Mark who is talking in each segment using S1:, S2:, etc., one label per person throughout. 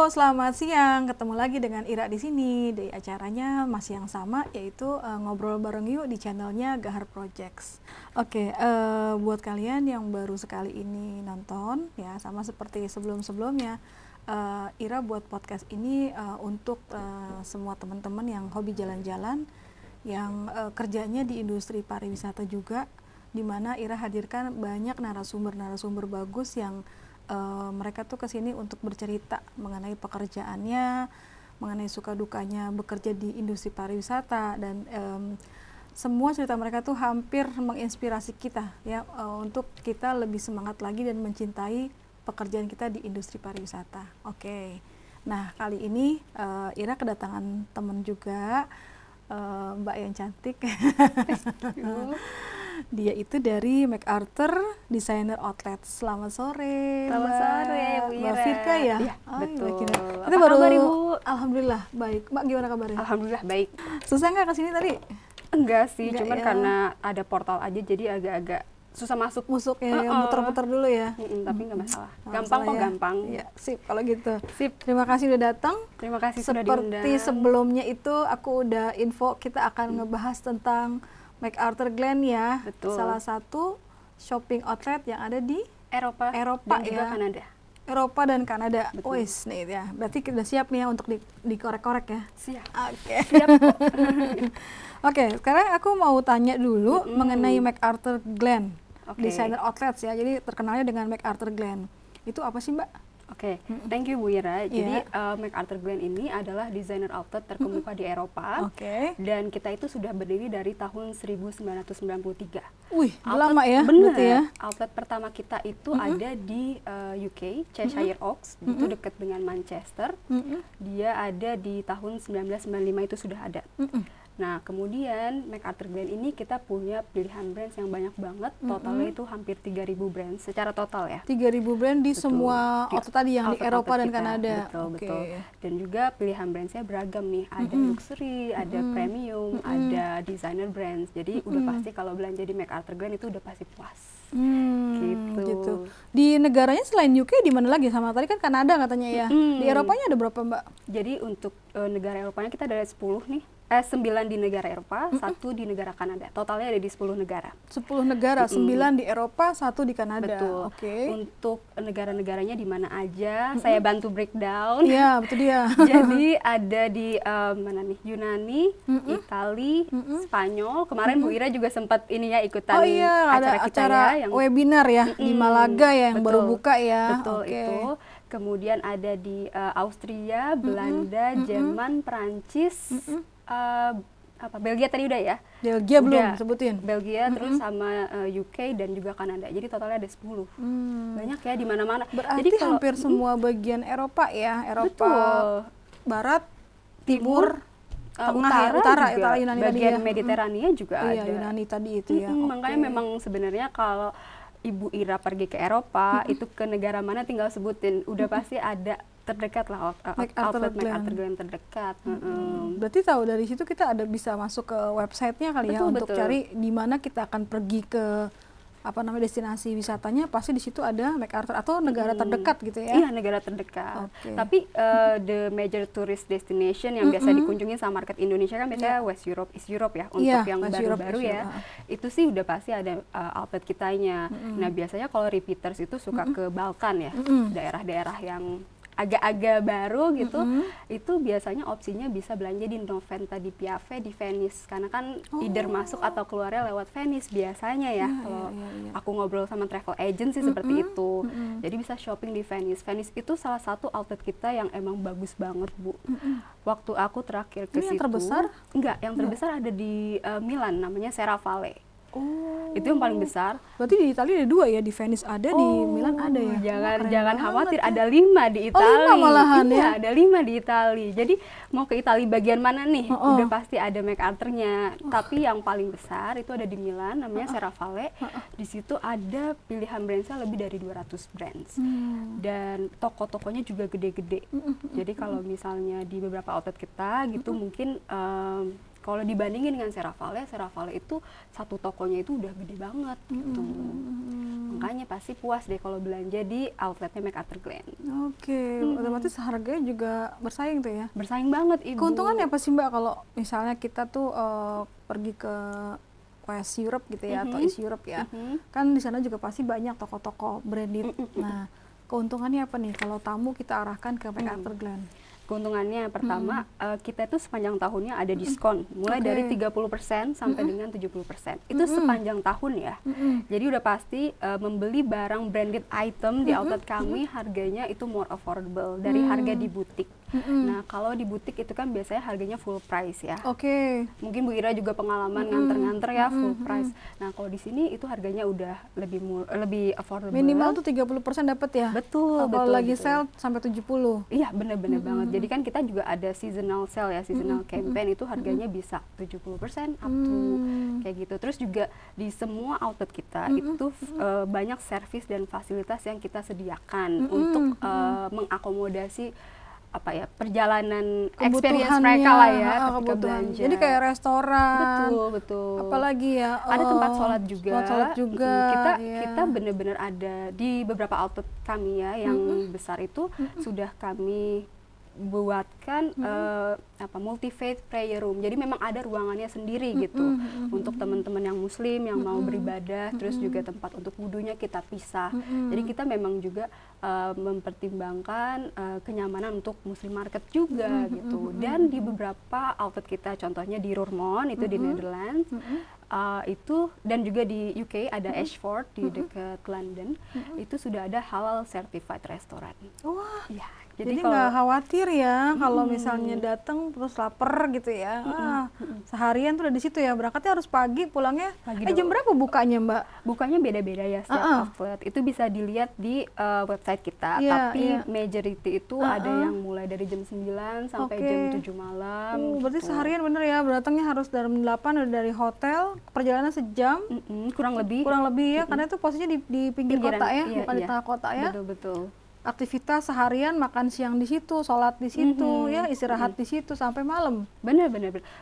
S1: selamat siang. Ketemu lagi dengan Ira di sini. Di acaranya masih yang sama, yaitu ngobrol bareng yuk di channelnya Gahar Projects. Oke, buat kalian yang baru sekali ini nonton, ya sama seperti sebelum-sebelumnya, Ira buat podcast ini untuk semua teman-teman yang hobi jalan-jalan, yang kerjanya di industri pariwisata juga, di mana Ira hadirkan banyak narasumber-narasumber bagus yang mereka tuh kesini untuk bercerita mengenai pekerjaannya, mengenai suka dukanya bekerja di industri pariwisata, dan semua cerita mereka tuh hampir menginspirasi kita ya, untuk kita lebih semangat lagi dan mencintai pekerjaan kita di industri pariwisata. Oke. Nah, kali ini Ira kedatangan teman juga, Mbak yang cantik. Dia itu dari MacArthur Designer Outlet. Selamat sore.
S2: Selamat sore, Bu Ira.
S1: Mbak Firka ya?
S2: Iya, betul.
S1: Kita baru, kabar, Ibu? Alhamdulillah baik. Mbak gimana kabarnya?
S2: Alhamdulillah baik.
S1: Susah nggak kesini tadi?
S2: Enggak sih,
S1: Enggak
S2: cuman
S1: ya.
S2: karena ada portal aja jadi agak-agak susah masuk.
S1: Ya, muter-muter dulu ya.
S2: Tapi nggak masalah.
S1: Nggak
S2: Gampang
S1: masalah
S2: kok,
S1: ya.
S2: gampang.
S1: Ya, sip kalau gitu.
S2: Sip.
S1: Terima kasih udah datang.
S2: Terima kasih sudah diundang.
S1: Seperti sebelumnya itu aku udah info kita akan ngebahas tentang MacArthur Glen ya.
S2: Betul.
S1: Salah satu shopping outlet yang ada di
S2: Eropa dan juga
S1: ya.
S2: Kanada.
S1: Eropa dan Kanada.
S2: Betul.
S1: Wis nih ya. Berarti kita siap nih ya untuk dikorek-korek ya.
S2: Siap.
S1: Oke.
S2: Siap kok.
S1: Oke, sekarang aku mau tanya dulu mengenai MacArthur Glen.
S2: Oke.
S1: Designer Outlets ya. Jadi terkenalnya dengan MacArthur Glen. Itu apa sih, Mbak?
S2: Oke, thank you Bu Ira. Jadi MacArthur Glen ini adalah designer outlet terkemuka di Eropa.
S1: Oke.
S2: Dan kita itu sudah berdiri dari tahun 1993.
S1: Wih,
S2: Outlet,
S1: lama ya?
S2: Bener.
S1: Berarti ya?
S2: Outlet pertama kita itu ada di UK, Cheshire Oaks, itu dekat dengan Manchester. Dia ada di tahun 1995 itu sudah ada. Nah, kemudian MacArthur Glen ini kita punya pilihan brands yang banyak banget. Totalnya itu hampir 3.000 brands secara total ya.
S1: 3.000 brand di
S2: Betul.
S1: semua outlet tadi yang di
S2: Outlet
S1: Eropa dan
S2: kita.
S1: Kanada.
S2: Betul,
S1: Oke.
S2: betul. Dan juga pilihan brandsnya beragam nih. Ada luxury, ada premium, ada designer brands. Jadi udah pasti kalau belanja di MacArthur Glen itu udah pasti puas.
S1: Gitu. Di negaranya selain UK di mana lagi? Sama tadi kan Kanada katanya ya. Di Eropanya ada berapa, Mbak?
S2: Jadi untuk negara Eropanya kita ada 10 nih. 9 di negara Eropa, 1 di negara Kanada. Totalnya ada di 10 negara.
S1: 10 negara, 9 di Eropa, 1 di Kanada.
S2: Betul.
S1: Oke.
S2: Untuk negara-negaranya di mana aja, saya bantu breakdown.
S1: Iya, betul dia.
S2: Jadi ada di mana nih? Yunani, Itali, Spanyol. Kemarin Bu Ira juga sempat ini ya ikutan
S1: Oh iya, ada
S2: acara kita
S1: acara
S2: ya yang
S1: webinar ya di Malaga ya, yang
S2: betul.
S1: baru buka ya.
S2: Betul
S1: Oke.
S2: itu. Kemudian ada di Austria, Belanda, Jerman, Perancis, Belgia tadi udah ya?
S1: Belgia belum
S2: Udah.
S1: sebutin.
S2: Belgia terus sama UK dan juga Kanada. Jadi totalnya ada 10. Banyak ya di mana-mana.
S1: Berarti
S2: Jadi kalau
S1: hampir semua bagian Eropa ya, Eropa
S2: betul.
S1: Barat, Timur, Tengah,
S2: utara
S1: ya,
S2: juga,
S1: Yunani tadi
S2: bagian
S1: ya.
S2: Mediterania juga
S1: Iya,
S2: ada.
S1: Yunani tadi itu ya.
S2: Makanya memang sebenarnya kalau Ibu Ira pergi ke Eropa, itu ke negara mana tinggal sebutin, udah pasti ada terdekat lah outlet MacArthur Glen terdekat.
S1: Berarti tahu dari situ kita ada bisa masuk ke websitenya kali ya,
S2: Betul,
S1: untuk
S2: betul.
S1: cari di mana kita akan pergi ke destinasi wisatanya, pasti di situ ada MacArthur atau negara terdekat gitu ya.
S2: Iya, negara terdekat.
S1: Oke.
S2: Tapi the major tourist destination yang biasa dikunjungi sama market Indonesia kan biasanya West Europe, East Europe ya. Untuk
S1: Iya,
S2: yang
S1: West Europe,
S2: baru-baru
S1: East
S2: ya,
S1: Europe,
S2: itu sih udah pasti ada outlet kitanya. Nah, biasanya kalau repeaters itu suka ke Balkan ya, daerah-daerah yang agak-agak baru gitu, itu biasanya opsinya bisa belanja di Noventa, di Piave, di Venice, karena kan either masuk atau keluarnya lewat Venice biasanya ya. Kalau aku ngobrol sama travel agent sih seperti itu, jadi bisa shopping di Venice. Venice itu salah satu outlet kita yang emang bagus banget, Bu. Waktu aku terakhir ke
S1: Ini yang
S2: situ,
S1: terbesar?
S2: enggak, yang terbesar ada di Milan, namanya Serravalle.
S1: Oh.
S2: Itu yang paling besar.
S1: Berarti di Italia ada 2 ya, di Venice ada, di Milan ada ya.
S2: Jangan
S1: Keren
S2: khawatir,
S1: banget ya.
S2: ada 5 di Italia.
S1: 5 malahan
S2: Iya,
S1: ya?
S2: ada 5 di Italia. Jadi mau ke Italia bagian mana nih? Udah pasti ada MacArthur-nya. Tapi yang paling besar itu ada di Milan, namanya Serravalle. Di situ ada pilihan brandsnya lebih dari 200 brands. Dan toko-tokonya juga gede-gede. Jadi kalau misalnya di beberapa outlet kita gitu mungkin kalau dibandingin dengan Serravalle itu satu tokonya itu udah gede banget gitu. makanya pasti puas deh kalau belanja di outletnya MacArthur Glen.
S1: Oke, otomatis harganya juga bersaing tuh ya.
S2: Bersaing banget Ibu.
S1: Keuntungannya apa sih Mbak kalau misalnya kita tuh pergi ke West Europe gitu ya, atau East Europe ya, kan di sana juga pasti banyak toko-toko branded. Nah, keuntungannya apa nih kalau tamu kita arahkan ke MacArthur Glen?
S2: Keuntungannya pertama, kita itu sepanjang tahunnya ada diskon mulai dari 30% sampai dengan 70%. Itu sepanjang tahun ya. Jadi udah pasti membeli barang branded item di outlet kami harganya itu more affordable dari harga di butik. Nah, kalau di butik itu kan biasanya harganya full price ya. Mungkin Bu Ira juga pengalaman nganter-nganter ya full price. Nah, kalau di sini itu harganya udah lebih affordable.
S1: Minimal tuh 30% dapat ya?
S2: Betul,
S1: kalau
S2: betul.
S1: lagi sale sampai 70.
S2: Iya, bener-bener banget. Jadi kan kita juga ada seasonal sale ya, seasonal campaign itu harganya bisa 70% up to kayak gitu. Terus juga di semua outlet kita itu banyak servis dan fasilitas yang kita sediakan untuk mengakomodasi apa ya, perjalanan experience mereka lah ya ketika belanja.
S1: Jadi kayak restoran.
S2: Betul.
S1: Apalagi ya,
S2: ada tempat sholat juga. Kita
S1: iya.
S2: benar-benar ada di beberapa outlet kami ya yang besar itu sudah kami buatkan multi-faith prayer room. Jadi memang ada ruangannya sendiri gitu untuk teman-teman yang muslim yang mau beribadah, terus juga tempat untuk wudunya kita pisah. Jadi kita memang juga mempertimbangkan kenyamanan untuk muslim market juga gitu. Dan di beberapa outlet kita, contohnya di Roermond itu di Netherlands, itu dan juga di UK ada Ashford di dekat London, itu sudah ada halal certified restoran.
S1: Wah.
S2: Ya.
S1: Jadi nggak khawatir ya kalau misalnya datang terus lapar gitu ya. Seharian tuh udah di situ ya. Berangkatnya harus pagi, pulangnya jam berapa bukanya Mbak?
S2: Bukanya beda-beda ya setiap outlet. Itu bisa dilihat di website kita. Tapi majority itu ada yang mulai dari jam 9 sampai jam 7 malam.
S1: Berarti seharian bener ya. Datangnya harus jam 8 udah dari hotel. Perjalanan sejam.
S2: Kurang lebih
S1: Ya. Karena itu posisinya di pinggir kota ya, bukan di tengah kota ya.
S2: Betul.
S1: Aktivitas seharian, makan siang di situ, sholat di situ, ya istirahat di situ sampai malam.
S2: Benar.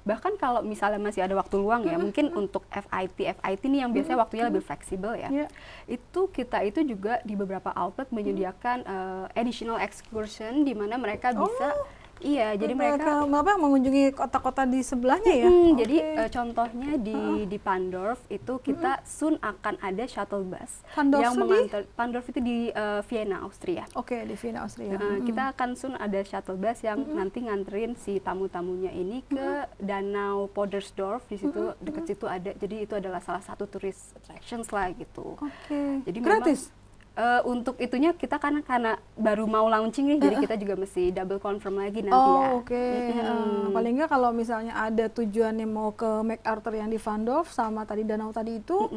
S2: Bahkan kalau misalnya masih ada waktu luang ya, mungkin untuk FIT nih yang biasanya waktunya lebih fleksibel ya. Itu kita itu juga di beberapa outlet menyediakan additional excursion di mana mereka bisa jadi mereka
S1: mengunjungi kota-kota di sebelahnya ya.
S2: Jadi contohnya di Pandorf itu kita soon akan ada shuttle bus yang mengantar. Pandorf itu di Vienna, Austria.
S1: Di Vienna, Austria.
S2: Kita akan soon ada shuttle bus yang nanti nganterin si tamu-tamunya ini ke Danau Podersdorf. Di situ dekat situ ada. Jadi itu adalah salah satu tourist attractions lah gitu.
S1: Jadi gratis.
S2: Untuk itunya kita karena baru mau launching nih, jadi kita juga mesti double confirm lagi nanti ya.
S1: Paling nggak kalau misalnya ada tujuannya mau ke MacArthur yang di Vandorf sama tadi danau tadi itu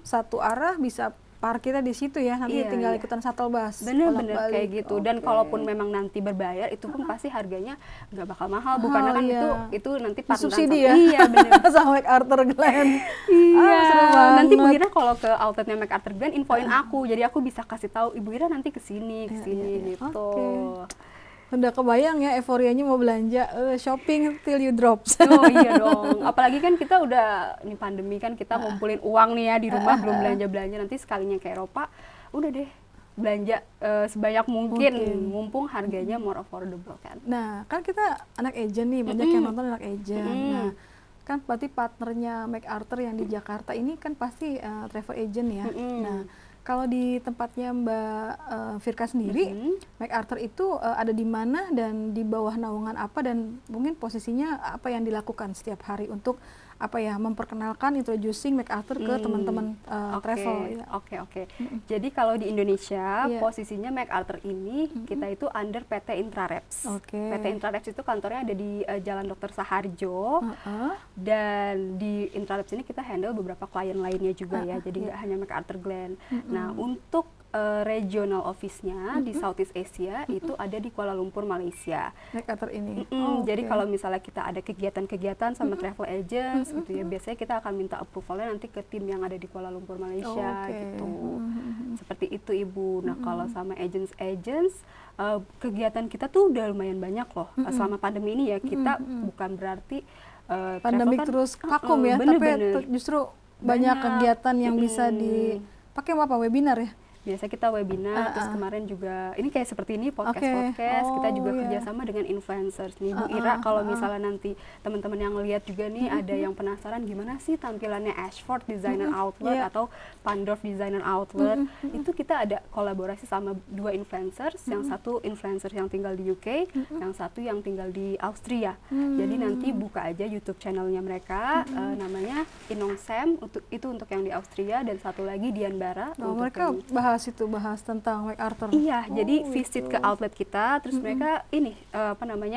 S1: satu arah bisa parkirnya di situ ya, nanti tinggal ikutan shuttle bus.
S2: Bener kayak gitu. Dan kalaupun memang nanti berbayar itu pun pasti harganya nggak bakal mahal, bukan kan itu nanti
S1: subsidi ya.
S2: Iya bener.
S1: Sama MacArthur Glen.
S2: Seru banget. Nanti Bu Ira kalau ke outletnya MacArthur Glen infoin aku, jadi aku bisa kasih tahu Ibu Ira nanti kesini gitu.
S1: Udah kebayang ya euforianya mau belanja, shopping till you drop.
S2: Oh iya dong, apalagi kan kita udah, ini pandemi kan kita ngumpulin uang nih ya di rumah, belum belanja-belanja, nanti sekalinya ke Eropa, udah deh belanja sebanyak mungkin, mumpung harganya more affordable kan.
S1: Nah, kan kita anak agent nih, banyak yang nonton anak agent. Nah, kan berarti partnernya MacArthur yang di Jakarta ini kan pasti travel agent ya. Nah, kalau di tempatnya Mbak Firka sendiri, MacArthur itu ada di mana dan di bawah naungan apa, dan mungkin posisinya apa yang dilakukan setiap hari untuk memperkenalkan, introducing MacArthur ke teman-teman travel.
S2: Oke. Jadi kalau di Indonesia posisinya MacArthur ini kita itu under PT Intrareps. PT Intrareps itu kantornya ada di Jalan Dr. Saharjo. Dan di Intrareps ini kita handle beberapa klien lainnya juga ya. Jadi nggak hanya MacArthur Glen. Nah, untuk regional office-nya di Southeast Asia itu ada di Kuala Lumpur, Malaysia.
S1: MacArthur ini.
S2: Jadi kalau misalnya kita ada kegiatan-kegiatan sama travel agents gitu ya, biasanya kita akan minta approvalnya nanti ke tim yang ada di Kuala Lumpur, Malaysia gitu. Seperti itu Ibu. Nah, kalau sama agents kegiatan kita tuh udah lumayan banyak loh. Selama pandemi ini ya, kita bukan berarti
S1: pandemi terus vakum ya, tapi justru banyak kegiatan yang bisa pakai apa? Webinar ya?
S2: Biasa kita webinar, terus kemarin juga ini kayak seperti ini podcast, kita juga kerjasama dengan influencers nih Bu Ira. Kalau misalnya nanti teman-teman yang lihat juga nih ada yang penasaran gimana sih tampilannya Ashford Designer Outlet atau Pandorf Designer Outlet, itu kita ada kolaborasi sama 2 influencers, yang satu influencer yang tinggal di UK, yang satu yang tinggal di Austria. Jadi nanti buka aja YouTube channelnya mereka, namanya Inong Sam, untuk yang di Austria, dan satu lagi Dian Bara.
S1: Mereka bahas tentang MacArthur.
S2: Iya, jadi visit ke outlet kita, terus mereka ini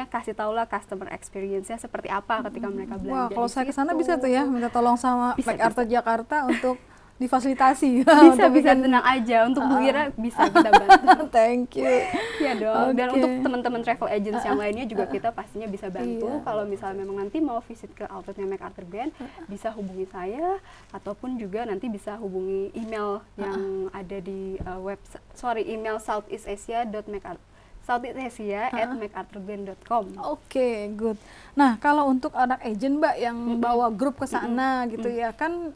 S2: kasih tahu lah customer experience-nya seperti apa ketika mereka belanja.
S1: Wah, kalau saya ke sana bisa tuh ya minta tolong sama MacArthur Jakarta untuk difasilitasi.
S2: Bisa tenang aja, untuk Bu Ira bisa kita bantu.
S1: Thank you.
S2: Ya dong. Dan untuk teman-teman travel agents yang lainnya juga kita pastinya bisa bantu. Kalau misalnya memang nanti mau visit ke outletnya MacArthur Brand, bisa hubungi saya, ataupun juga nanti bisa hubungi email yang ada di email southeastasia@macarthurbrand.com.
S1: Oke, good. Nah, kalau untuk anak agent Mbak yang bawa grup ke sana gitu ya kan,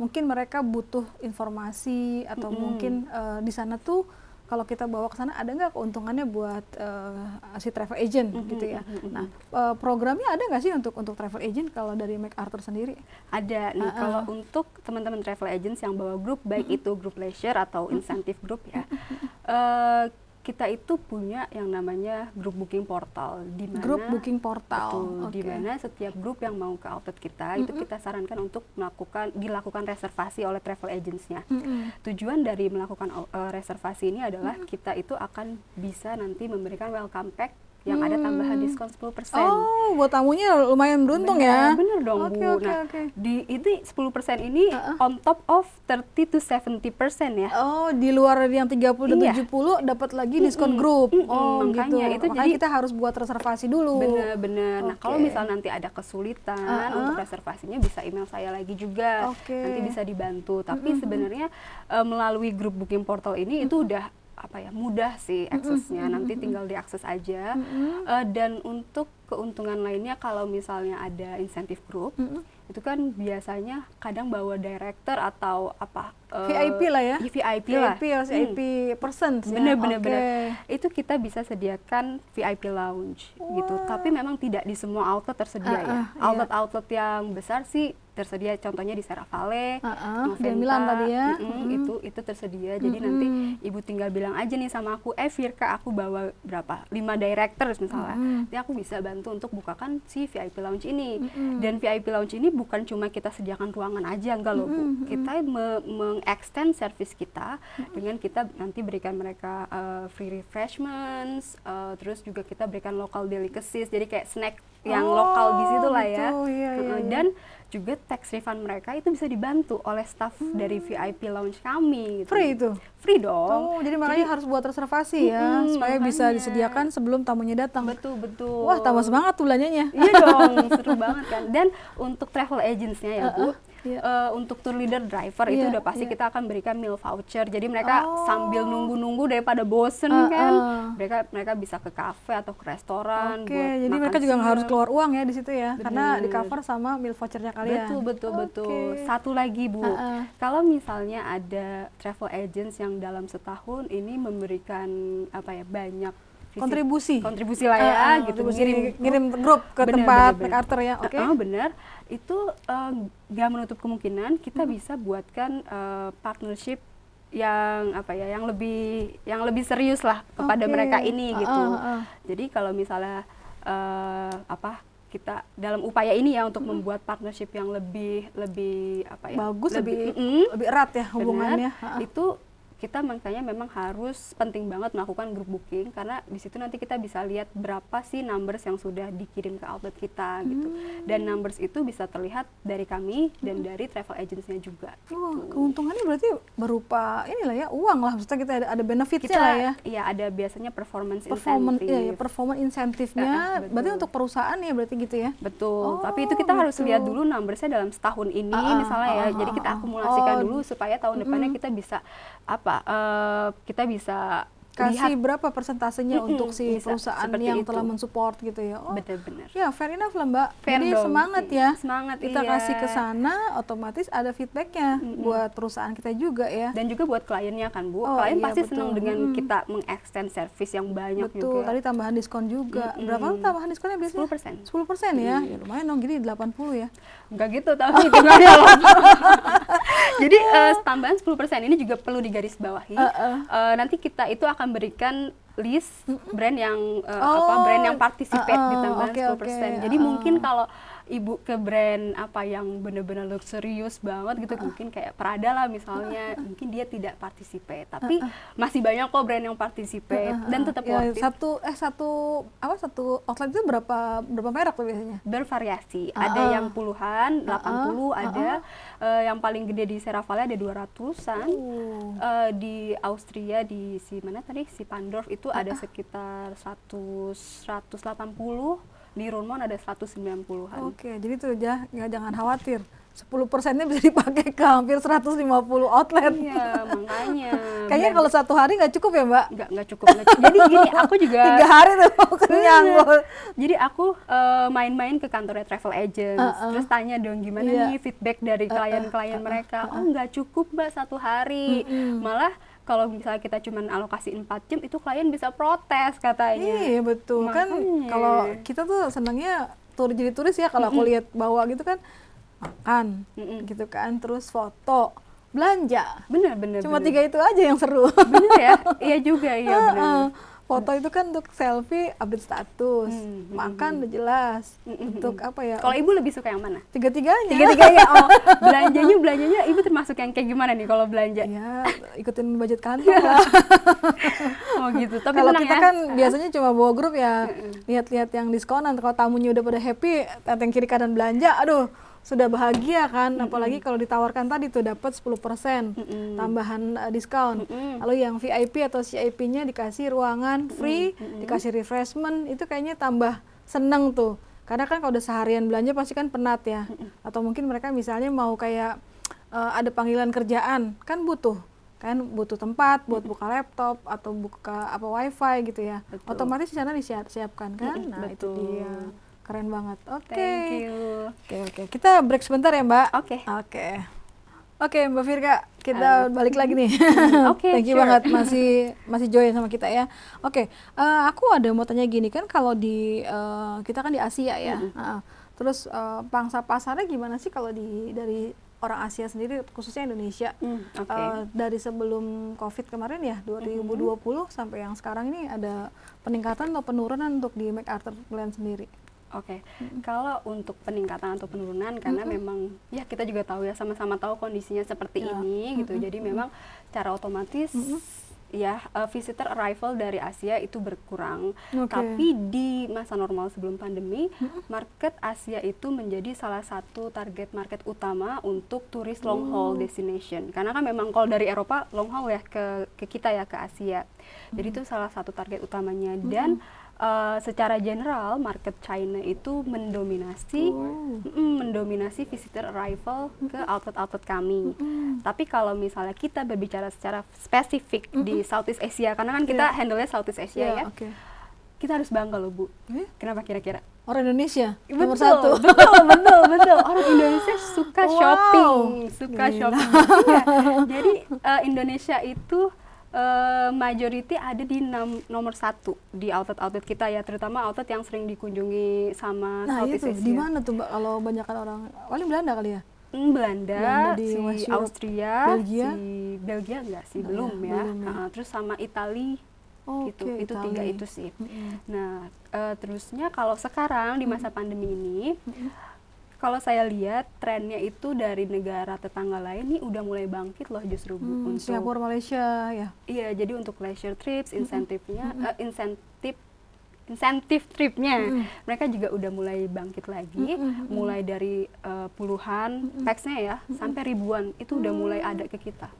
S1: mungkin mereka butuh informasi atau mungkin di sana tuh kalau kita bawa ke sana ada nggak keuntungannya buat si travel agent gitu ya. Nah, programnya ada nggak sih untuk travel agent kalau dari MacArthur sendiri?
S2: Ada nih, kalau untuk teman-teman travel agents yang bawa grup, baik itu grup leisure atau insentif grup ya, kita itu punya yang namanya grup booking portal, di mana
S1: grup booking portal,
S2: di mana setiap grup yang mau ke outlet kita itu kita sarankan untuk dilakukan reservasi oleh travel agentsnya. Tujuan dari melakukan reservasi ini adalah kita itu akan bisa nanti memberikan welcome pack yang ada tambahan diskon 10%.
S1: Oh, buat tamunya lumayan beruntung ya.
S2: Bener dong, Bu. Nah, di ini 10% ini on top of 30 to 70% ya.
S1: Oh, di luar yang 30 dan 70 dapat lagi diskon grup. Oh,
S2: makanya
S1: gitu.
S2: Itu
S1: makanya
S2: jadi
S1: kita harus buat reservasi dulu.
S2: Bener. Nah, kalau misal nanti ada kesulitan untuk reservasinya, bisa email saya lagi juga. Nanti bisa dibantu. Tapi sebenarnya melalui grup booking portal ini itu udah mudah sih aksesnya, nanti tinggal diakses aja. Dan untuk keuntungan lainnya, kalau misalnya ada insentif grup, itu kan biasanya kadang bawa director atau
S1: VIP lah ya.
S2: VIP
S1: person.
S2: Bener. Itu kita bisa sediakan VIP lounge gitu. Tapi memang tidak di semua outlet tersedia ya. Outlet-outlet yang besar sih tersedia, contohnya di Serra Valley,
S1: Noventa, Milan tadi ya.
S2: Itu tersedia. Jadi nanti ibu tinggal bilang aja nih sama aku, Virka, aku bawa berapa? 5 directors misalnya. Nanti aku bisa bantu untuk bukakan si VIP lounge ini. Dan VIP lounge ini bukan cuma kita sediakan ruangan aja, enggak loh Bu. Kita meng-extend service kita dengan kita nanti berikan mereka free refreshments, terus juga kita berikan local delicacies, jadi kayak snack yang lokal di situ lah ya. Dan juga tax refund mereka itu bisa dibantu oleh staff dari VIP lounge kami gitu.
S1: Free itu?
S2: Free dong.
S1: Jadi makanya harus buat reservasi ya, supaya bisa disediakan sebelum tamunya datang.
S2: Betul.
S1: Wah, tambah semangat tuh belanjanya.
S2: Iya dong, seru banget kan. Dan untuk travel agentsnya ya Bu, untuk tour leader driver itu udah pasti kita akan berikan meal voucher. Jadi mereka sambil nunggu-nunggu daripada bosen kan, mereka bisa ke kafe atau ke restoran.
S1: Jadi mereka juga nggak harus keluar uang ya di situ ya, karena di cover sama meal vouchernya kalian.
S2: Betul. Satu lagi Bu, kalau misalnya ada travel agents yang dalam setahun ini memberikan banyak kontribusi lah ya, gitu,
S1: ngirim grup ke tempat MacArthur ya.
S2: Bener, itu nggak menutup kemungkinan kita bisa buatkan partnership yang yang lebih serius lah kepada mereka ini gitu. Jadi kalau misalnya kita dalam upaya ini ya untuk membuat partnership yang lebih
S1: bagus, lebih erat ya hubungannya.
S2: Itu kita makanya memang harus penting banget melakukan group booking, karena di situ nanti kita bisa lihat berapa sih numbers yang sudah dikirim ke outlet kita gitu. Dan numbers itu bisa terlihat dari kami dan dari travel agency-nya juga.
S1: Keuntungannya berarti berupa inilah ya, uang lah, maksudnya kita ada benefitnya lah ya.
S2: Iya, ada biasanya performance
S1: insentifnya. Berarti untuk perusahaan ya berarti gitu ya.
S2: Betul. Tapi itu kita harus lihat dulu numbersnya dalam setahun ini misalnya ya. Jadi kita akumulasikan dulu supaya tahun depannya kita bisa kita bisa
S1: dikasih berapa persentasenya untuk si
S2: bisa,
S1: perusahaan
S2: seperti
S1: yang
S2: itu.
S1: telah mensupport gitu ya. Oh,
S2: Benar-benar.
S1: ya fair enough lah Mbak.
S2: Fair
S1: Jadi
S2: dong.
S1: semangat ya.
S2: Semangat,
S1: kita
S2: iya.
S1: kasih ke sana, otomatis ada feedbacknya buat perusahaan kita juga ya.
S2: Dan juga buat kliennya kan Bu.
S1: Oh,
S2: Klien
S1: iya,
S2: pasti
S1: betul.
S2: senang dengan kita meng-extend service yang banyak
S1: Betul,
S2: juga.
S1: tadi tambahan diskon juga. Berapa tambahan diskonnya biasanya?
S2: 10%.
S1: 10% ya? Ya lumayan dong, jadi 80 ya.
S2: Enggak gitu tapi hitungannya loh. Jadi tambahan 10% ini juga perlu digarisbawahi. Nanti kita itu akan berikan list brand yang brand yang participate di tambahan 10%. Jadi mungkin kalau Ibu ke brand apa yang benar-benar luxurious banget gitu, mungkin kayak Prada lah misalnya, mungkin dia tidak participate, tapi masih banyak kok brand yang participate dan tetap
S1: Ya,
S2: worth it.
S1: satu outlet itu berapa merek tuh biasanya?
S2: Bervariasi, ada yang puluhan, 80 ada, yang paling gede di Serravalle ada 200-an, di Austria di si Pandorf itu ada sekitar 180, di Roermond ada 190-an.
S1: Oke, jadi tuh jangan khawatir. 10%-nya bisa dipakai ke hampir 150 outlet.
S2: Iya, makanya.
S1: Kayaknya kalau satu hari nggak cukup ya Mbak?
S2: Nggak cukup. Jadi gini, aku juga
S1: 3 hari tuh kenyang.
S2: Jadi aku main-main ke kantornya travel agent, terus tanya dong gimana nih feedback dari klien-klien mereka. Oh nggak cukup Mbak 1 hari, malah kalau misalnya kita cuma alokasi 4 jam itu klien bisa protes katanya.
S1: Iya betul.
S2: Makanya.
S1: Kan kalau kita tuh senangnya jadi turis ya, kalau aku lihat bawa gitu kan makan gitu kan, terus foto, belanja.
S2: Bener.
S1: Cuma 3 itu aja yang seru.
S2: Bener ya? Iya juga, iya bener.
S1: Foto itu kan untuk selfie, update status, makan udah jelas. Untuk apa ya?
S2: Kalau Ibu lebih suka yang mana?
S1: Tiga-tiganya.
S2: Tiga-tiganya. Oh, belanjanya Ibu termasuk yang kayak gimana nih kalau belanja?
S1: Ya, ikutin budget kantong lah.
S2: Oh gitu. Tapi
S1: kalau
S2: tenang
S1: kita
S2: ya.
S1: kan biasanya cuma bawa grup ya, lihat-lihat yang diskonan. Kalau tamunya udah pada happy, lihat yang kiri kanan belanja, aduh sudah bahagia kan. Apalagi kalau ditawarkan tadi tuh dapat 10% tambahan diskon. Lalu yang VIP atau CIP-nya dikasih ruangan free, dikasih refreshment, itu kayaknya tambah seneng tuh. Karena kan kalau udah seharian belanja pasti kan penat ya. Atau mungkin mereka misalnya mau kayak ada panggilan kerjaan, kan butuh tempat buat buka laptop atau buka wifi gitu ya.
S2: Betul.
S1: Otomatis di sana disiapkan kan. Nah, itu
S2: betul.
S1: dia. Keren banget. Oke.
S2: Thank you.
S1: Oke. Kita break sebentar ya, Mbak.
S2: Oke.
S1: Oke, Mbak Virga, kita balik lagi nih.
S2: Oke,
S1: Thank you
S2: sure.
S1: banget masih join sama kita ya. Oke, aku ada mau tanya gini kan, kalau di kita kan di Asia ya. Terus pangsa pasarnya gimana sih kalau dari orang Asia sendiri, khususnya Indonesia? Dari sebelum COVID kemarin ya, 2020 sampai yang sekarang ini ada peningkatan atau penurunan untuk di MacArthur Glen sendiri?
S2: Oke, kalau untuk peningkatan atau penurunan, karena memang ya kita juga tahu ya, sama-sama tahu kondisinya seperti ini gitu. Jadi memang secara otomatis ya visitor arrival dari Asia itu berkurang. Tapi di masa normal sebelum pandemi, market Asia itu menjadi salah satu target market utama untuk turis long haul destination. Karena kan memang kalau dari Eropa long haul ya ke kita ya, ke Asia. Jadi itu salah satu target utamanya. Dan secara general market China itu mendominasi visitor arrival ke outlet kami. Tapi kalau misalnya kita berbicara secara spesifik di Southeast Asia, karena kan kita handle-nya Southeast Asia ya, kita harus bangga loh Bu. Kenapa kira-kira?
S1: Orang Indonesia
S2: Betul,
S1: nomor 1.
S2: betul. Orang Indonesia suka shopping. Iya. Jadi Indonesia itu majority ada di nomor 1 di outlet-outlet kita ya, terutama outlet yang sering dikunjungi sama Southeast Asia.
S1: Di mana tuh Mbak kalau banyakan orang? Paling Belanda kali ya?
S2: Belanda,
S1: di
S2: si Austria,
S1: Belgia?
S2: si Belgia enggak sih, belum ya. Terus sama Italia. Itu 3 itu sih. Nah, terusnya kalau sekarang di masa pandemi ini, kalau saya lihat trennya itu dari negara tetangga lain nih udah mulai bangkit loh justru Bu, untuk
S1: Singapura, Malaysia ya.
S2: Iya, jadi untuk leisure trips, insentif insentif tripnya, mereka juga udah mulai bangkit lagi, mulai dari puluhan packsnya ya, sampai ribuan, itu udah mulai ada ke kita.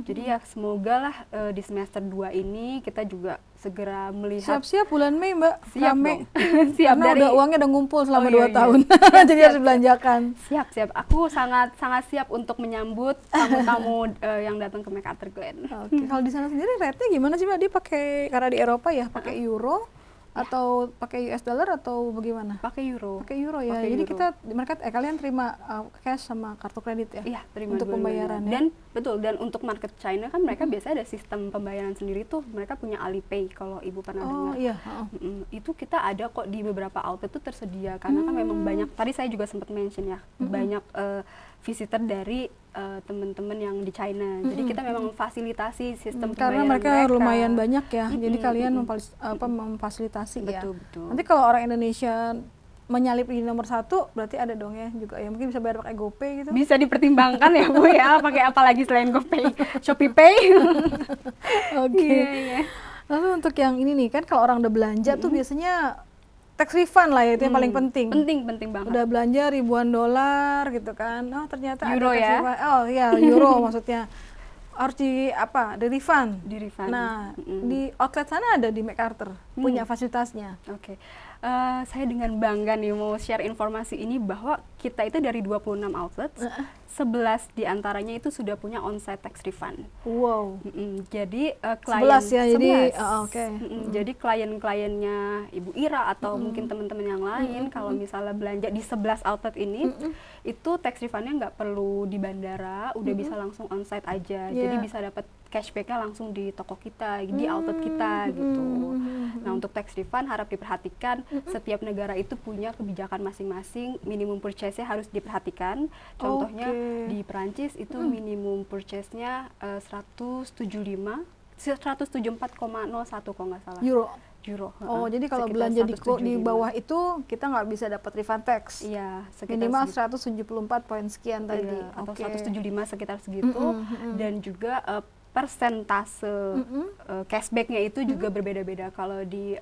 S2: Jadi ya semoga lah di semester 2 ini kita juga segera melihat.
S1: Siap-siap bulan Mei Mbak,
S2: Siap
S1: rame.
S2: dong. Siap,
S1: Karena
S2: dari
S1: udah uangnya udah ngumpul selama 2
S2: iya.
S1: tahun, jadi harus belanjakan.
S2: Siap. Aku sangat siap untuk menyambut tamu-tamu yang datang ke MacArthur Glen.
S1: Oke, kalau di sana sendiri rate-nya gimana sih Mbak? Dia pakai, karena di Eropa ya, pakai euro atau pakai US dollar atau bagaimana?
S2: Pakai euro.
S1: Pakai euro ya.
S2: Pakai
S1: Jadi
S2: euro.
S1: mereka kalian terima cash sama kartu kredit ya?
S2: Iya, terima
S1: untuk pembayaran ya?
S2: Dan betul, dan untuk market China kan mereka biasanya ada sistem pembayaran sendiri tuh. Mereka punya Alipay kalau Ibu pernah dengar.
S1: Iya.
S2: Itu kita ada kok di beberapa outlet tuh tersedia karena kan memang banyak. Tadi saya juga sempat mention ya, banyak visitor dari teman-teman yang di China. Jadi kita memang memfasilitasi sistem
S1: karena
S2: pembayaran
S1: mereka lumayan banyak ya. Jadi kalian memfasilitasi ya.
S2: Betul.
S1: Nanti kalau orang Indonesia menyalip di nomor 1 berarti ada dong ya juga ya, mungkin bisa bayar pakai GoPay gitu.
S2: Bisa dipertimbangkan ya Bu ya, pakai apa lagi selain GoPay, Shopee Pay.
S1: Oke.
S2: Iya.
S1: Lalu untuk yang ini nih kan kalau orang udah belanja tuh biasanya tax refund lah ya, itu yang paling penting.
S2: Penting banget.
S1: Udah belanja ribuan dolar gitu kan, oh ternyata
S2: Euro
S1: ada tax
S2: ya?
S1: refund. Oh iya, euro maksudnya. Harus di refund.
S2: Di refund.
S1: Nah, di outlet sana ada di MacArthur punya fasilitasnya.
S2: Oke. Saya dengan bangga nih mau share informasi ini bahwa kita itu dari 26 outlet, 11 diantaranya itu sudah punya onsite tax refund.
S1: Wow.
S2: Jadi klien
S1: 11 ya, jadi
S2: 11.
S1: oke.
S2: Jadi klien-kliennya Ibu Ira atau mungkin teman-teman yang lain kalau misalnya belanja di 11 outlet ini, itu tax refundnya nggak perlu di bandara, udah bisa langsung onsite aja. Jadi bisa dapat cashbacknya langsung di toko kita, di outlet kita gitu. Nah untuk tax refund harap diperhatikan, setiap negara itu punya kebijakan masing-masing, minimum purchase-nya harus diperhatikan. Contohnya di Perancis itu minimum purchase-nya 174,01 kalau nggak salah. Euro.
S1: Oh, jadi kalau
S2: Sekitar
S1: belanja di
S2: 175.
S1: bawah itu kita nggak bisa dapat refund tax.
S2: Iya, sekitar
S1: Minimal
S2: segitu.
S1: 174 poin sekian tadi.
S2: Iya, atau
S1: Oke.
S2: 175 sekitar segitu. Dan juga persentase cashbacknya itu juga berbeda-beda. Kalau di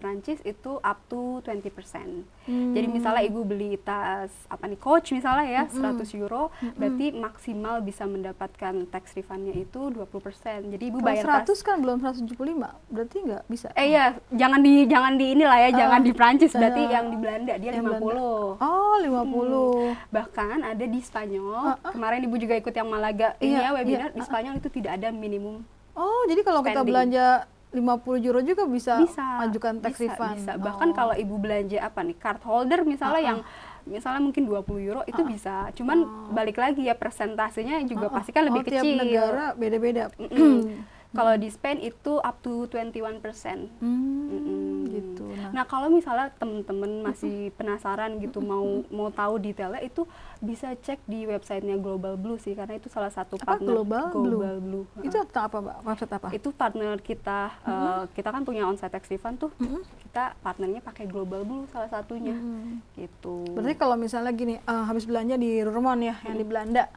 S2: Prancis itu up to 20%. Jadi misalnya Ibu beli tas Coach misalnya ya 100 euro, berarti maksimal bisa mendapatkan tax refundnya itu 20%. Jadi Ibu bayar
S1: Kalau 100
S2: tas.
S1: kan belum 175, berarti nggak bisa.
S2: Iya, jangan di inilah ya, jangan di Prancis, berarti yang di Belanda dia 50.
S1: Oh, 50.
S2: Bahkan ada di Spanyol. Kemarin Ibu juga ikut yang Malaga ini
S1: Iya,
S2: ya webinar, di Spanyol itu tidak ada minimum.
S1: Oh, jadi kalau kita
S2: Spending.
S1: belanja 50 euro juga bisa ajukan tax
S2: bisa,
S1: refund.
S2: bisa. Bahkan kalau Ibu belanja card holder misalnya yang misalnya mungkin 20 euro itu bisa. Cuman balik lagi ya persentasenya juga pasti kan lebih
S1: tiap
S2: kecil.
S1: negara beda-beda.
S2: Kalau di Spain itu up to 21%.
S1: Gitu.
S2: Nah kalau misalnya teman-teman masih penasaran gitu mau tahu detailnya, itu bisa cek di websitenya Global Blue sih, karena itu salah satu partner
S1: Global Blue. Itu tentang apa, Mbak? Website apa?
S2: Itu partner kita, kita kan punya onsite tax refund tuh, kita partnernya pakai Global Blue salah satunya, gitu.
S1: Berarti kalau misalnya gini, habis belanja di Roermond ya, yang di Belanda,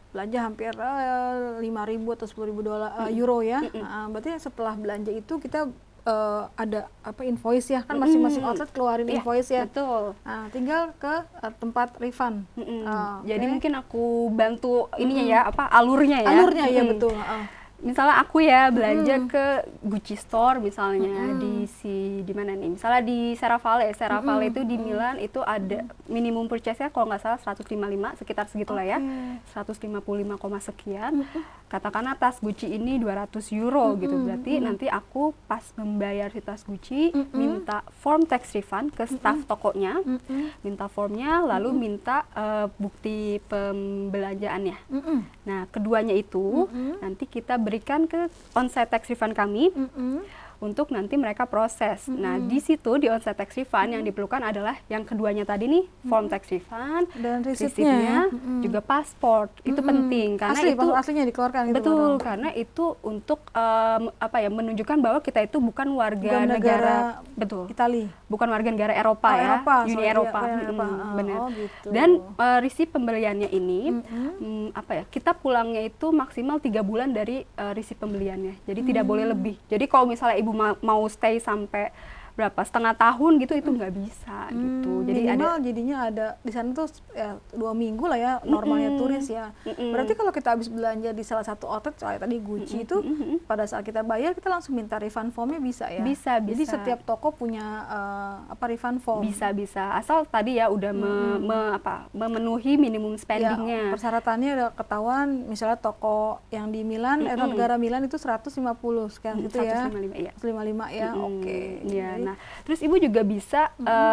S1: belanja hampir 5.000 atau 10.000 euro ya, berarti setelah belanja itu kita ada invoice ya, kan masing-masing outlet keluarin invoice ya.
S2: Betul.
S1: Nah, tinggal ke tempat refund.
S2: Jadi mungkin aku bantu ininya ya, alurnya ya.
S1: Alurnya ya betul.
S2: Misalnya aku ya belanja ke Gucci Store misalnya di mana nih? Misalnya di Serravalle. Serravalle itu di Milan itu ada minimum purchase-nya kalau nggak salah 155, sekitar segitulah ya. 155, sekian. Katakanlah tas Gucci ini 200 euro gitu. Berarti nanti aku pas membayar si tas Gucci minta form tax refund ke staff tokonya. Minta formnya lalu minta bukti pembelanjaannya. Nah, keduanya itu nanti kita berikan ke onsite tax refund kami untuk nanti mereka proses. Nah, di situ di onsite tax refund yang diperlukan adalah yang keduanya tadi nih, form tax refund
S1: dan
S2: resipnya, juga paspor. Itu penting karena
S1: asli,
S2: itu
S1: aslinya dikeluarkan gitu.
S2: Betul, karena itu untuk menunjukkan bahwa kita itu bukan warga negara betul.
S1: Itali.
S2: Bukan warga negara Eropa ya, Uni Eropa. Benar.
S1: Oh, gitu.
S2: Dan risip pembeliannya ini kita pulangnya itu maksimal 3 bulan dari risip pembeliannya. Jadi tidak boleh lebih. Jadi kalau misalnya Ibu mau stay sampai berapa setengah tahun gitu itu nggak bisa gitu. Jadi
S1: minimal
S2: ada
S1: jadinya ada di sana tuh ya 2 minggu lah ya normalnya turis ya. Berarti kalau kita habis belanja di salah satu outlet kayak tadi Gucci itu pada saat kita bayar kita langsung minta refund formnya bisa ya.
S2: Bisa.
S1: Jadi setiap toko punya refund form.
S2: Bisa asal tadi ya udah memenuhi minimum
S1: Ya,
S2: spendingnya.
S1: persyaratannya udah ketahuan, misalnya toko yang di Milan, negara Milan itu 150 sekian gitu ya.
S2: 155 ya.
S1: 155 ya, oke.
S2: Ya, nah terus ibu juga bisa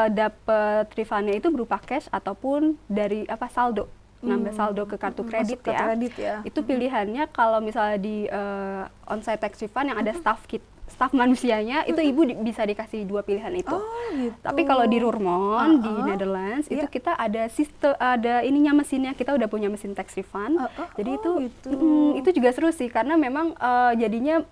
S2: dapat refundnya itu berupa cash ataupun dari saldo, nambah saldo ke kartu kredit
S1: Masuk ke
S2: ya.
S1: kredit ya.
S2: Itu pilihannya kalau misalnya di onsite tax refund yang ada staff manusianya itu ibu bisa dikasih 2 pilihan itu.
S1: Oh, gitu.
S2: Tapi kalau di Roermond di Netherlands itu kita ada sistem, ada ininya mesinnya, kita udah punya mesin tax refund. Jadi
S1: gitu.
S2: itu juga seru sih karena memang jadinya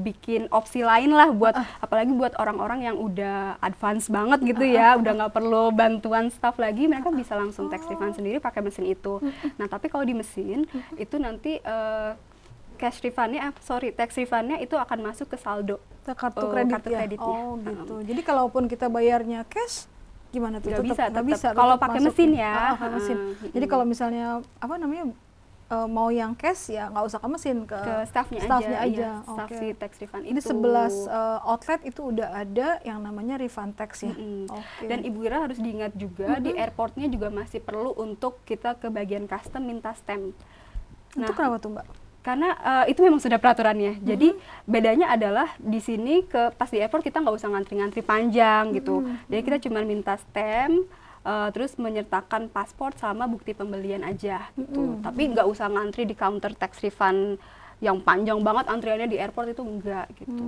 S2: bikin opsi lain lah buat apalagi buat orang-orang yang udah advance banget gitu ya, udah nggak perlu bantuan staff lagi, mereka bisa langsung tax refund sendiri pakai mesin itu. Nah tapi kalau di mesin itu nanti tax refundnya itu akan masuk ke saldo
S1: kartu kreditnya. Oh gitu. Jadi kalaupun kita bayarnya cash, gimana tuh?
S2: Nggak bisa.
S1: Tetap
S2: Kalau pakai
S1: masuk.
S2: mesin ya.
S1: Mesin. Jadi kalau misalnya mau yang cash ya nggak usah ke mesin, ke
S2: staffnya aja.
S1: Iya,
S2: Staff si tax refund
S1: Ini
S2: itu.
S1: 11 outlet itu udah ada yang namanya refund tax ya.
S2: Dan Ibu Ira harus diingat juga di airportnya juga masih perlu untuk kita ke bagian custom minta stamp.
S1: Itu kenapa tuh Mbak?
S2: Karena itu memang sudah peraturannya. Jadi bedanya adalah di sini pas di airport kita nggak usah ngantri-ngantri panjang gitu. Jadi kita cuma minta stamp, terus menyertakan paspor sama bukti pembelian aja gitu. Tapi nggak usah ngantri di counter tax refund yang panjang banget antriannya di airport, itu enggak gitu.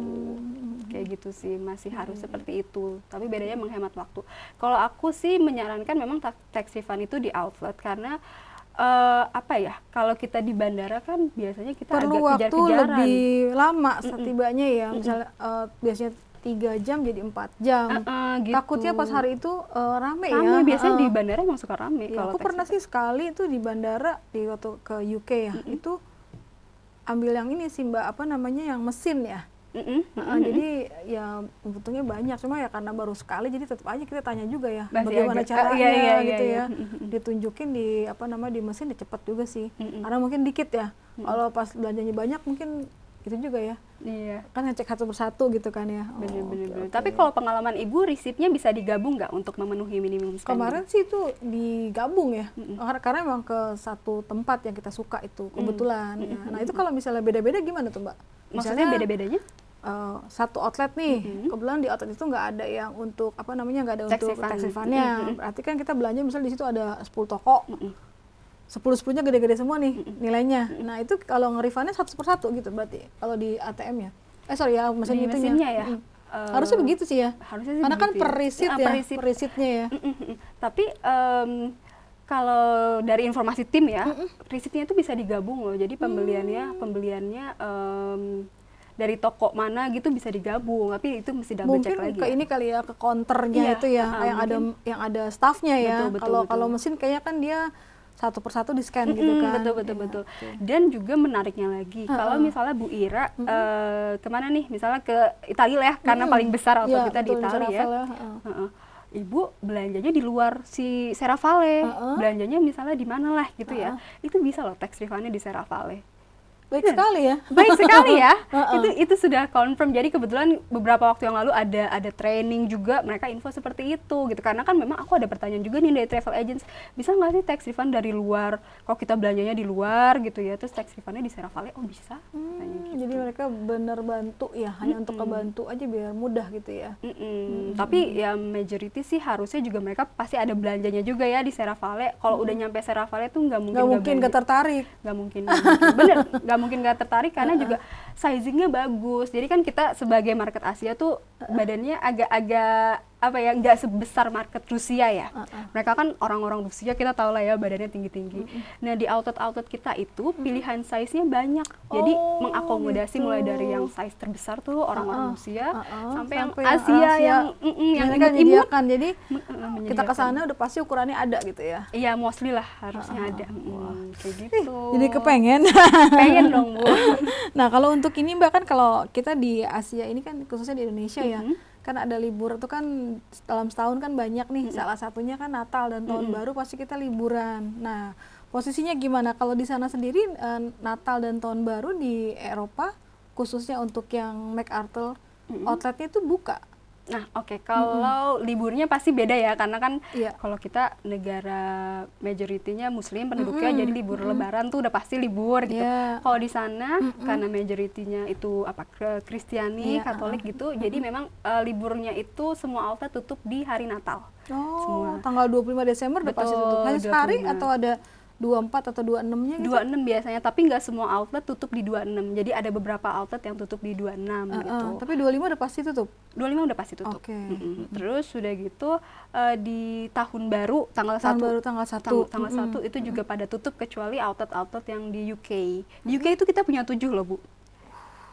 S2: Kayak gitu sih, masih harus seperti itu. Tapi bedanya menghemat waktu. Kalau aku sih menyarankan memang tax refund itu di outlet karena kalau kita di bandara kan biasanya kita
S1: perlu
S2: agak
S1: waktu
S2: kejar-kejaran.
S1: lebih lama setibanya ya, misalnya biasanya 3 jam jadi 4 jam.
S2: Gitu.
S1: Takutnya pas hari itu rame ya.
S2: Biasanya di bandara emang suka rame.
S1: Ya,
S2: kalau
S1: aku pernah sih sekali itu di bandara waktu ke UK ya, itu ambil yang ini sih Mbak, yang mesin ya. Jadi ya untungnya banyak, cuma ya karena baru sekali jadi tetap aja kita tanya juga ya bagaimana caranya gitu ya. Ditunjukin di di mesin cepet juga sih. Karena mungkin dikit ya. Kalau pas belanjanya banyak mungkin itu juga ya.
S2: Iya.
S1: Kan ngecek satu persatu gitu kan ya.
S2: Bener. Tapi kalau pengalaman Ibu, resipnya bisa digabung nggak untuk memenuhi minimum spending?
S1: Kemarin sih itu digabung ya, karena memang ke satu tempat yang kita suka itu kebetulan. Ya. Nah itu kalau misalnya beda-beda gimana tuh Mbak?
S2: Maksudnya beda-bedanya?
S1: Satu outlet nih, kebetulan di outlet itu nggak ada yang untuk nggak ada untuk tax refund-nya. Berarti kan kita belanja misalnya di situ ada 10 toko. 10-10-nya gede-gede semua nih nilainya. Nah itu kalau nge-refundnya satu persatu gitu berarti kalau di ATM ya. Mesinnya ya. Harusnya begitu sih ya.
S2: Harusnya sih
S1: karena kan
S2: begitu
S1: per receipt ya, per receipt-nya ya.
S2: Tapi kalau dari informasi tim ya, receipt-nya itu bisa digabung loh. Jadi pembeliannya dari toko mana gitu bisa digabung, tapi itu mesti double check lagi.
S1: Mungkin ke ini kali ya, ke counternya itu ya, yang ada staffnya ya. Kalau mesin kayaknya kan dia satu persatu di scan gitu kan.
S2: Betul. Dan juga menariknya lagi, kalau misalnya Bu Ira kemana nih, misalnya ke Italia ya, karena paling besar auto kita di Italia ya. Ibu belanjanya di luar si Serravalle, belanjanya misalnya di mana lah gitu ya, itu bisa loh tax refund-nya di Serravalle.
S1: Baik sekali ya.
S2: Baik sekali ya. Itu sudah confirm. Jadi kebetulan beberapa waktu yang lalu ada training juga, mereka info seperti itu gitu. Karena kan memang aku ada pertanyaan juga nih dari travel agents, bisa nggak sih tax refund dari luar? Kalau kita belanjanya di luar gitu ya, terus tax refundnya di Serravalle, oh bisa.
S1: Gitu. Jadi mereka benar bantu ya, hanya untuk kebantu aja biar mudah gitu ya.
S2: Tapi ya majority sih harusnya juga mereka pasti ada belanjanya juga ya di Serravalle. Kalau udah nyampe Serravalle tuh nggak mungkin
S1: nggak tertarik.
S2: Nggak mungkin. Bener, nggak mungkin nggak tertarik karena juga sizingnya bagus. Jadi kan kita sebagai market Asia tuh badannya agak-agak nggak sebesar market Rusia ya. Mereka kan orang-orang Rusia, kita tahu lah ya badannya tinggi-tinggi. Nah di outlet kita itu pilihan size-nya banyak. Jadi mengakomodasi mulai dari yang size terbesar tuh orang-orang Rusia sampai yang Asia yang
S1: imut-imut. Jadi kita ke sana udah pasti ukurannya ada gitu ya.
S2: Iya, mostly lah harusnya ada. Kayak gitu.
S1: Jadi kepengen.
S2: Pengen dong Bu.
S1: Nah kalau untuk ini Mbak, kan kalau kita di Asia ini kan khususnya di Indonesia ya, kan ada libur tuh kan dalam setahun kan banyak nih, salah satunya kan Natal dan Tahun Baru pasti kita liburan. Nah, posisinya gimana kalau di sana sendiri, Natal dan Tahun Baru di Eropa khususnya untuk yang MacArthur outletnya itu buka?
S2: Nah, oke, kalau liburnya pasti beda ya, karena kan
S1: Iya.
S2: kalau kita negara majority-nya Muslim penduduknya, jadi libur Lebaran tuh udah pasti libur gitu.
S1: Iya.
S2: Kalau di sana karena majority-nya itu Kristiani,
S1: Iya,
S2: Katolik gitu, jadi memang liburnya itu semua outlet tutup di hari Natal.
S1: Oh,
S2: Semua.
S1: tanggal 25 Desember udah pasti tutup.
S2: Betul,
S1: Hanya sehari
S2: 25.
S1: atau ada 24 atau 26-nya gitu?
S2: 26 biasanya, tapi nggak semua outlet tutup di 26. Jadi ada beberapa outlet yang tutup di 26 gitu.
S1: Tapi 25 udah pasti tutup?
S2: 25 udah pasti tutup.
S1: Oke.
S2: Terus sudah gitu di tahun baru tanggal 1.
S1: Tahun baru tanggal 1.
S2: Tanggal 1 itu juga pada tutup kecuali outlet-outlet yang di UK. Di UK itu kita punya 7 loh, Bu.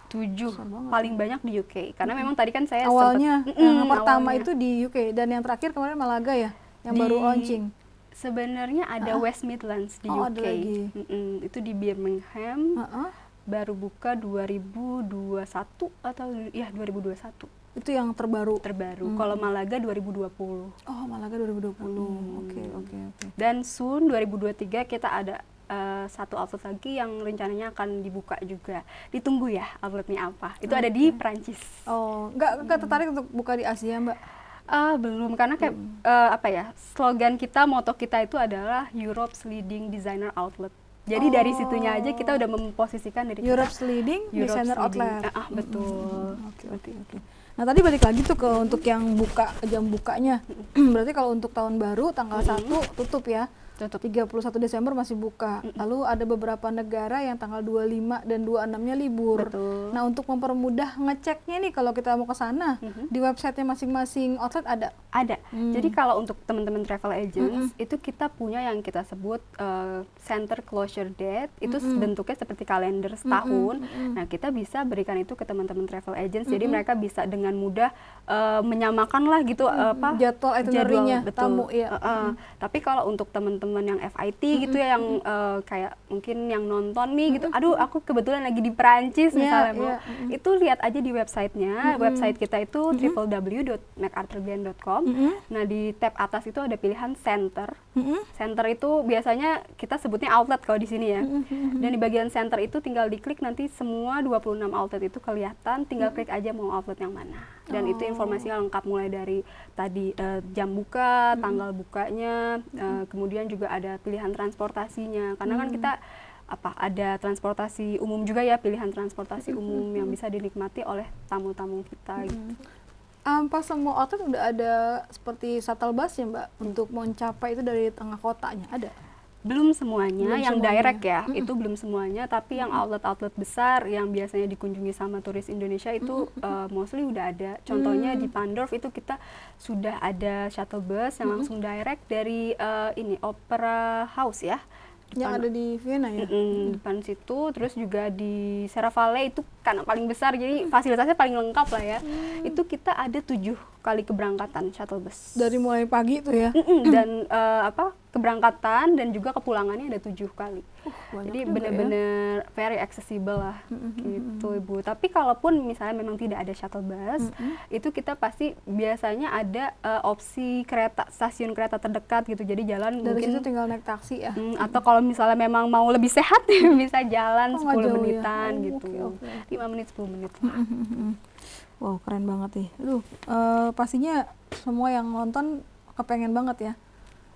S2: 7 paling banyak di UK. Karena memang tadi kan saya
S1: Awalnya,
S2: sempet,
S1: yang pertama
S2: awalnya.
S1: itu di UK dan yang terakhir kemarin Malaga ya, yang
S2: Di-
S1: baru launching.
S2: Sebenarnya ada West Midlands di
S1: Oh,
S2: UK.
S1: ada lagi.
S2: Itu di Birmingham.
S1: Heeh.
S2: Baru buka 2021 atau ya 2021
S1: Itu yang terbaru.
S2: Kalau Malaga 2020.
S1: Oh, Malaga 2020. Oke.
S2: Dan soon 2023 kita ada satu outlet lagi yang rencananya akan dibuka juga. Ditunggu ya outletnya apa. Itu ada di Prancis.
S1: Oh, nggak tertarik untuk buka di Asia, Mbak?
S2: Belum, karena kayak apa ya, slogan kita, moto kita itu adalah Europe's leading designer outlet. Jadi dari situnya aja kita udah memposisikan diri kita.
S1: Europe's leading designer outlet.
S2: Betul.
S1: Oke. Nah, tadi balik lagi tuh ke untuk yang buka, jam bukanya. Berarti kalau untuk tahun baru tanggal 1 tutup ya.
S2: Tutup.
S1: 31 Desember masih buka. Lalu ada beberapa negara yang tanggal 25 dan 26-nya libur.
S2: Betul.
S1: Nah, untuk mempermudah ngeceknya nih kalau kita mau ke sana, di websitenya masing-masing outlet ada?
S2: Ada. Jadi kalau untuk teman-teman travel agents itu kita punya yang kita sebut center closure date. Itu bentuknya seperti kalender setahun. Nah, kita bisa berikan itu ke teman-teman travel agents. Jadi mereka bisa dengan mudah menyamakan lah gitu apa
S1: Jadwal itinerary-nya
S2: betul.
S1: tamu ya.
S2: Tapi kalau untuk teman-teman yang FIT gitu ya, yang kayak mungkin yang nonton nih gitu, aduh aku kebetulan lagi di Perancis misalnya mau, itu lihat aja di websitenya. Website kita itu www.macarthurglen.com. Nah, di tab atas itu ada pilihan center. Center itu biasanya kita sebutnya outlet kalau di sini ya. Dan di bagian center itu tinggal diklik, nanti semua 26 outlet itu kelihatan, tinggal klik aja mau outlet yang mana. Dan itu informasinya lengkap mulai dari tadi jam buka, tanggal bukanya, kemudian juga ada pilihan transportasinya. Karena kan kita ada transportasi umum juga ya, pilihan transportasi umum yang bisa dinikmati oleh tamu-tamu kita gitu.
S1: Pas semua outlet udah ada seperti shuttle bus ya, Mbak, untuk mencapai itu dari tengah kotanya, ada?
S2: Belum semuanya,
S1: Belum
S2: yang
S1: semuanya.
S2: direct ya, itu belum semuanya, tapi yang outlet-outlet besar yang biasanya dikunjungi sama turis Indonesia itu mostly udah ada. Contohnya di Pandorf itu kita sudah ada shuttle bus yang langsung direct dari Opera House ya.
S1: Yang ada di Vienna ya?
S2: Depan situ, terus juga di Serravalle itu karena paling besar, jadi fasilitasnya paling lengkap lah ya. Itu kita ada 7 kali keberangkatan shuttle bus.
S1: Dari mulai pagi tuh ya?
S2: Dan keberangkatan dan juga kepulangannya ada 7 kali.
S1: Banyak
S2: Jadi
S1: juga
S2: benar-benar very accessible lah gitu, Ibu. Tapi kalaupun misalnya memang tidak ada shuttle bus, itu kita pasti biasanya ada opsi stasiun kereta terdekat gitu. Jadi jalan
S1: Dari
S2: mungkin
S1: situ tinggal naik taksi ya?
S2: atau kalau misalnya memang mau lebih sehat bisa jalan
S1: Oh, nggak
S2: 10
S1: jauh ya?
S2: menitan
S1: Oh,
S2: gitu.
S1: oke.
S2: 5 menit 10 menit lah.
S1: Wow, keren banget nih. Aduh, pastinya semua yang nonton kepengen banget ya.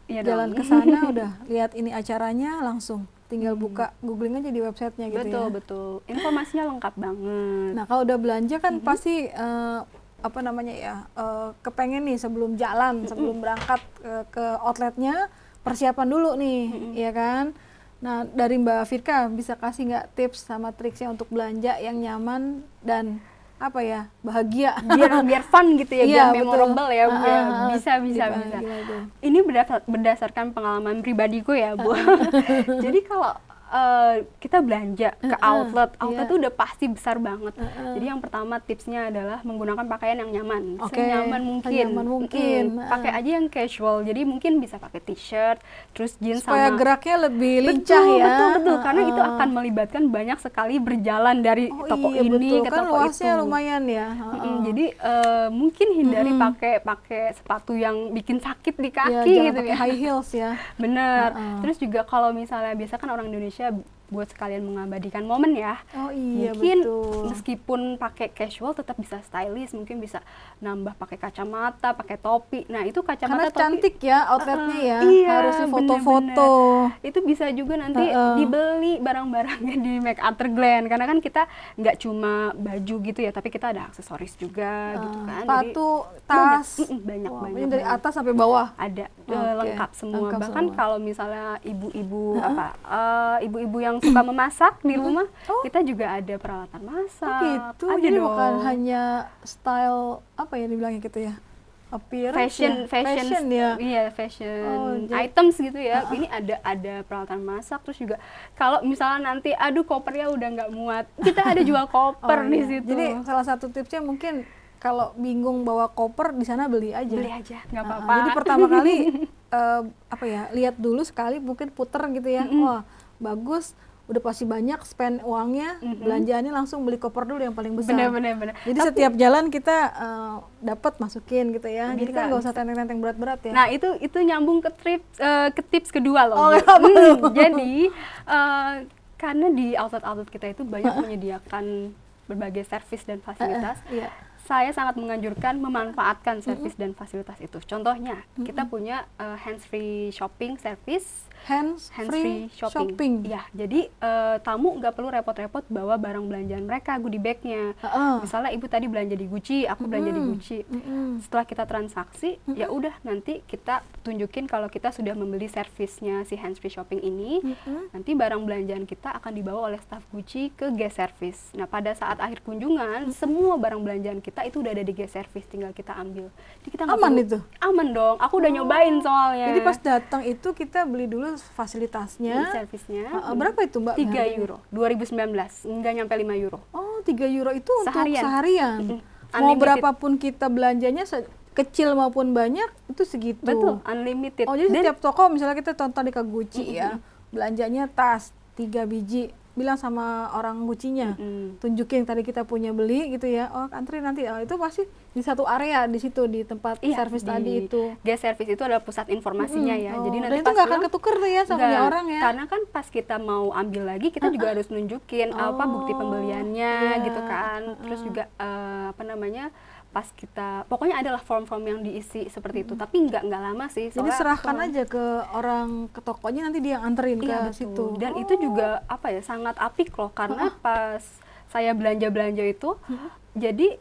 S2: Iya
S1: Jalan
S2: dong.
S1: ke sana udah lihat ini acaranya langsung. Tinggal buka, googling aja di websitenya gitu
S2: Betul,
S1: ya.
S2: betul. Informasinya lengkap banget.
S1: Nah, kalau udah belanja kan pasti kepengen nih sebelum jalan, sebelum berangkat ke outletnya, persiapan dulu nih, ya kan? Nah, dari Mbak Firka bisa kasih nggak tips sama triksnya untuk belanja yang nyaman dan bahagia?
S2: biar fun gitu ya,
S1: Iya,
S2: biar memorable ya, Bu, ya. Bisa.
S1: Gimana tuh?
S2: Ini berdasarkan pengalaman pribadiku ya, Bu. Jadi kalau kita belanja ke outlet
S1: iya.
S2: tuh udah pasti besar banget. Jadi yang pertama tipsnya adalah menggunakan pakaian yang nyaman, senyaman mungkin.
S1: Senyaman mungkin.
S2: Pakai aja yang casual, jadi mungkin bisa pakai t-shirt, terus jeans
S1: supaya
S2: sama
S1: geraknya lebih lincah ya.
S2: Betul, karena itu akan melibatkan banyak sekali berjalan dari toko
S1: iya,
S2: ini
S1: betul.
S2: ke
S1: Kan
S2: toko
S1: luasnya
S2: itu.
S1: lumayan ya.
S2: Jadi mungkin hindari pakai sepatu yang bikin sakit di kaki
S1: Ya, jangan
S2: gitu
S1: pakai high heels ya.
S2: Bener. Terus juga kalau misalnya biasa kan orang Indonesia buat sekalian mengabadikan momen ya.
S1: Oh iya,
S2: mungkin
S1: betul.
S2: meskipun pakai casual tetap bisa stylish, mungkin bisa nambah pakai kacamata, pakai topi. Nah, itu kacamata
S1: Karena
S2: topi
S1: cantik ya outletnya ya.
S2: iya,
S1: Harus foto-foto.
S2: Itu bisa juga nanti dibeli barang-barangnya di MacArthur Glen, karena kan kita nggak cuma baju gitu ya, tapi kita ada aksesoris juga gitu kan.
S1: Sepatu,
S2: Jadi,
S1: tas.
S2: banyak
S1: Wah,
S2: banget.
S1: ini dari atas sampai bawah.
S2: Ada
S1: Oke,
S2: lengkap semua.
S1: lengkap
S2: Bahkan
S1: semua.
S2: kalau misalnya ibu-ibu ibu-ibu yang suka memasak di rumah, kita juga ada peralatan masak.
S1: Gitu.
S2: Ada
S1: Jadi
S2: dong.
S1: bukan hanya style apa ya dibilangnya gitu ya. Appearance
S2: fashion
S1: ya.
S2: iya fashion
S1: jadi-
S2: items gitu ya. Ini ada peralatan masak, terus juga kalau misalnya nanti aduh kopernya udah nggak muat, kita ada jual koper di
S1: iya.
S2: situ.
S1: Jadi salah satu tipsnya mungkin kalau bingung bawa koper di sana beli aja.
S2: beli aja nggak apa-apa.
S1: Jadi pertama kali apa ya, lihat dulu sekali, mungkin puter gitu ya. Wah, bagus, udah pasti banyak spend uangnya, belanjaannya langsung beli koper dulu yang paling besar.
S2: bener.
S1: Jadi setiap jalan kita dapat masukin gitu ya. Jadi kan
S2: Bisa,
S1: nggak usah tenteng-tenteng berat-berat ya.
S2: Nah itu nyambung ke tips kedua loh.
S1: Oh,
S2: Bu.
S1: apa tuh?
S2: Jadi karena di outlet kita itu banyak menyediakan berbagai servis dan fasilitas.
S1: Iya.
S2: Saya sangat menganjurkan memanfaatkan servis dan fasilitas itu. Contohnya kita punya hands free shopping service.
S1: Hands free shopping.
S2: Ya, jadi tamu nggak perlu repot-repot bawa barang belanjaan mereka, goodie bag-nya. Misalnya ibu tadi belanja di Gucci, aku belanja di Gucci. Setelah kita transaksi, ya udah nanti kita tunjukin kalau kita sudah membeli servisnya si hands free shopping ini. Nanti barang belanjaan kita akan dibawa oleh staf Gucci ke guest service. Nah, pada saat akhir kunjungan, semua barang belanjaan kita itu udah ada di guest service, tinggal kita ambil. Jadi kita nggak
S1: Aman
S2: perlu-
S1: itu?
S2: Aman dong. Aku udah nyobain soalnya.
S1: Jadi pas datang itu kita beli dulu fasilitasnya.
S2: servisnya
S1: Berapa itu Mbak?
S2: 3
S1: harganya?
S2: euro 2019, nggak nyampe 5 euro.
S1: Oh, 3 euro itu untuk
S2: Seharian.
S1: seharian. Mau
S2: Unlimited.
S1: berapapun kita belanjanya, kecil maupun banyak, itu segitu.
S2: Betul, unlimited.
S1: Oh, jadi
S2: Dan
S1: setiap toko misalnya kita tonton di Gucci ya, belanjanya tas 3 biji, bilang sama orang Gucci-nya, tunjukin tadi kita punya beli gitu ya. Oh, antri nanti. Oh, itu pasti di satu area di situ, di tempat servis
S2: di
S1: tadi itu.
S2: guest service itu adalah pusat informasinya ya.
S1: Oh,
S2: Jadi
S1: dan
S2: nanti
S1: itu
S2: pas
S1: nggak akan
S2: pulang,
S1: ketuker tuh ya sama punya
S2: nggak,
S1: orang ya.
S2: karena kan pas kita mau ambil lagi kita juga harus nunjukin apa bukti pembeliannya
S1: Iya.
S2: gitu kan. Terus juga apa namanya, pas kita pokoknya adalah form-form yang diisi seperti itu, tapi nggak lama sih.
S1: Jadi
S2: soalnya
S1: serahkan
S2: soalnya-
S1: aja ke orang, ke tokonya, nanti dia yang anterin
S2: Iya,
S1: ke
S2: betul.
S1: situ.
S2: Dan itu juga apa ya, sangat apik loh, karena pas saya belanja itu jadi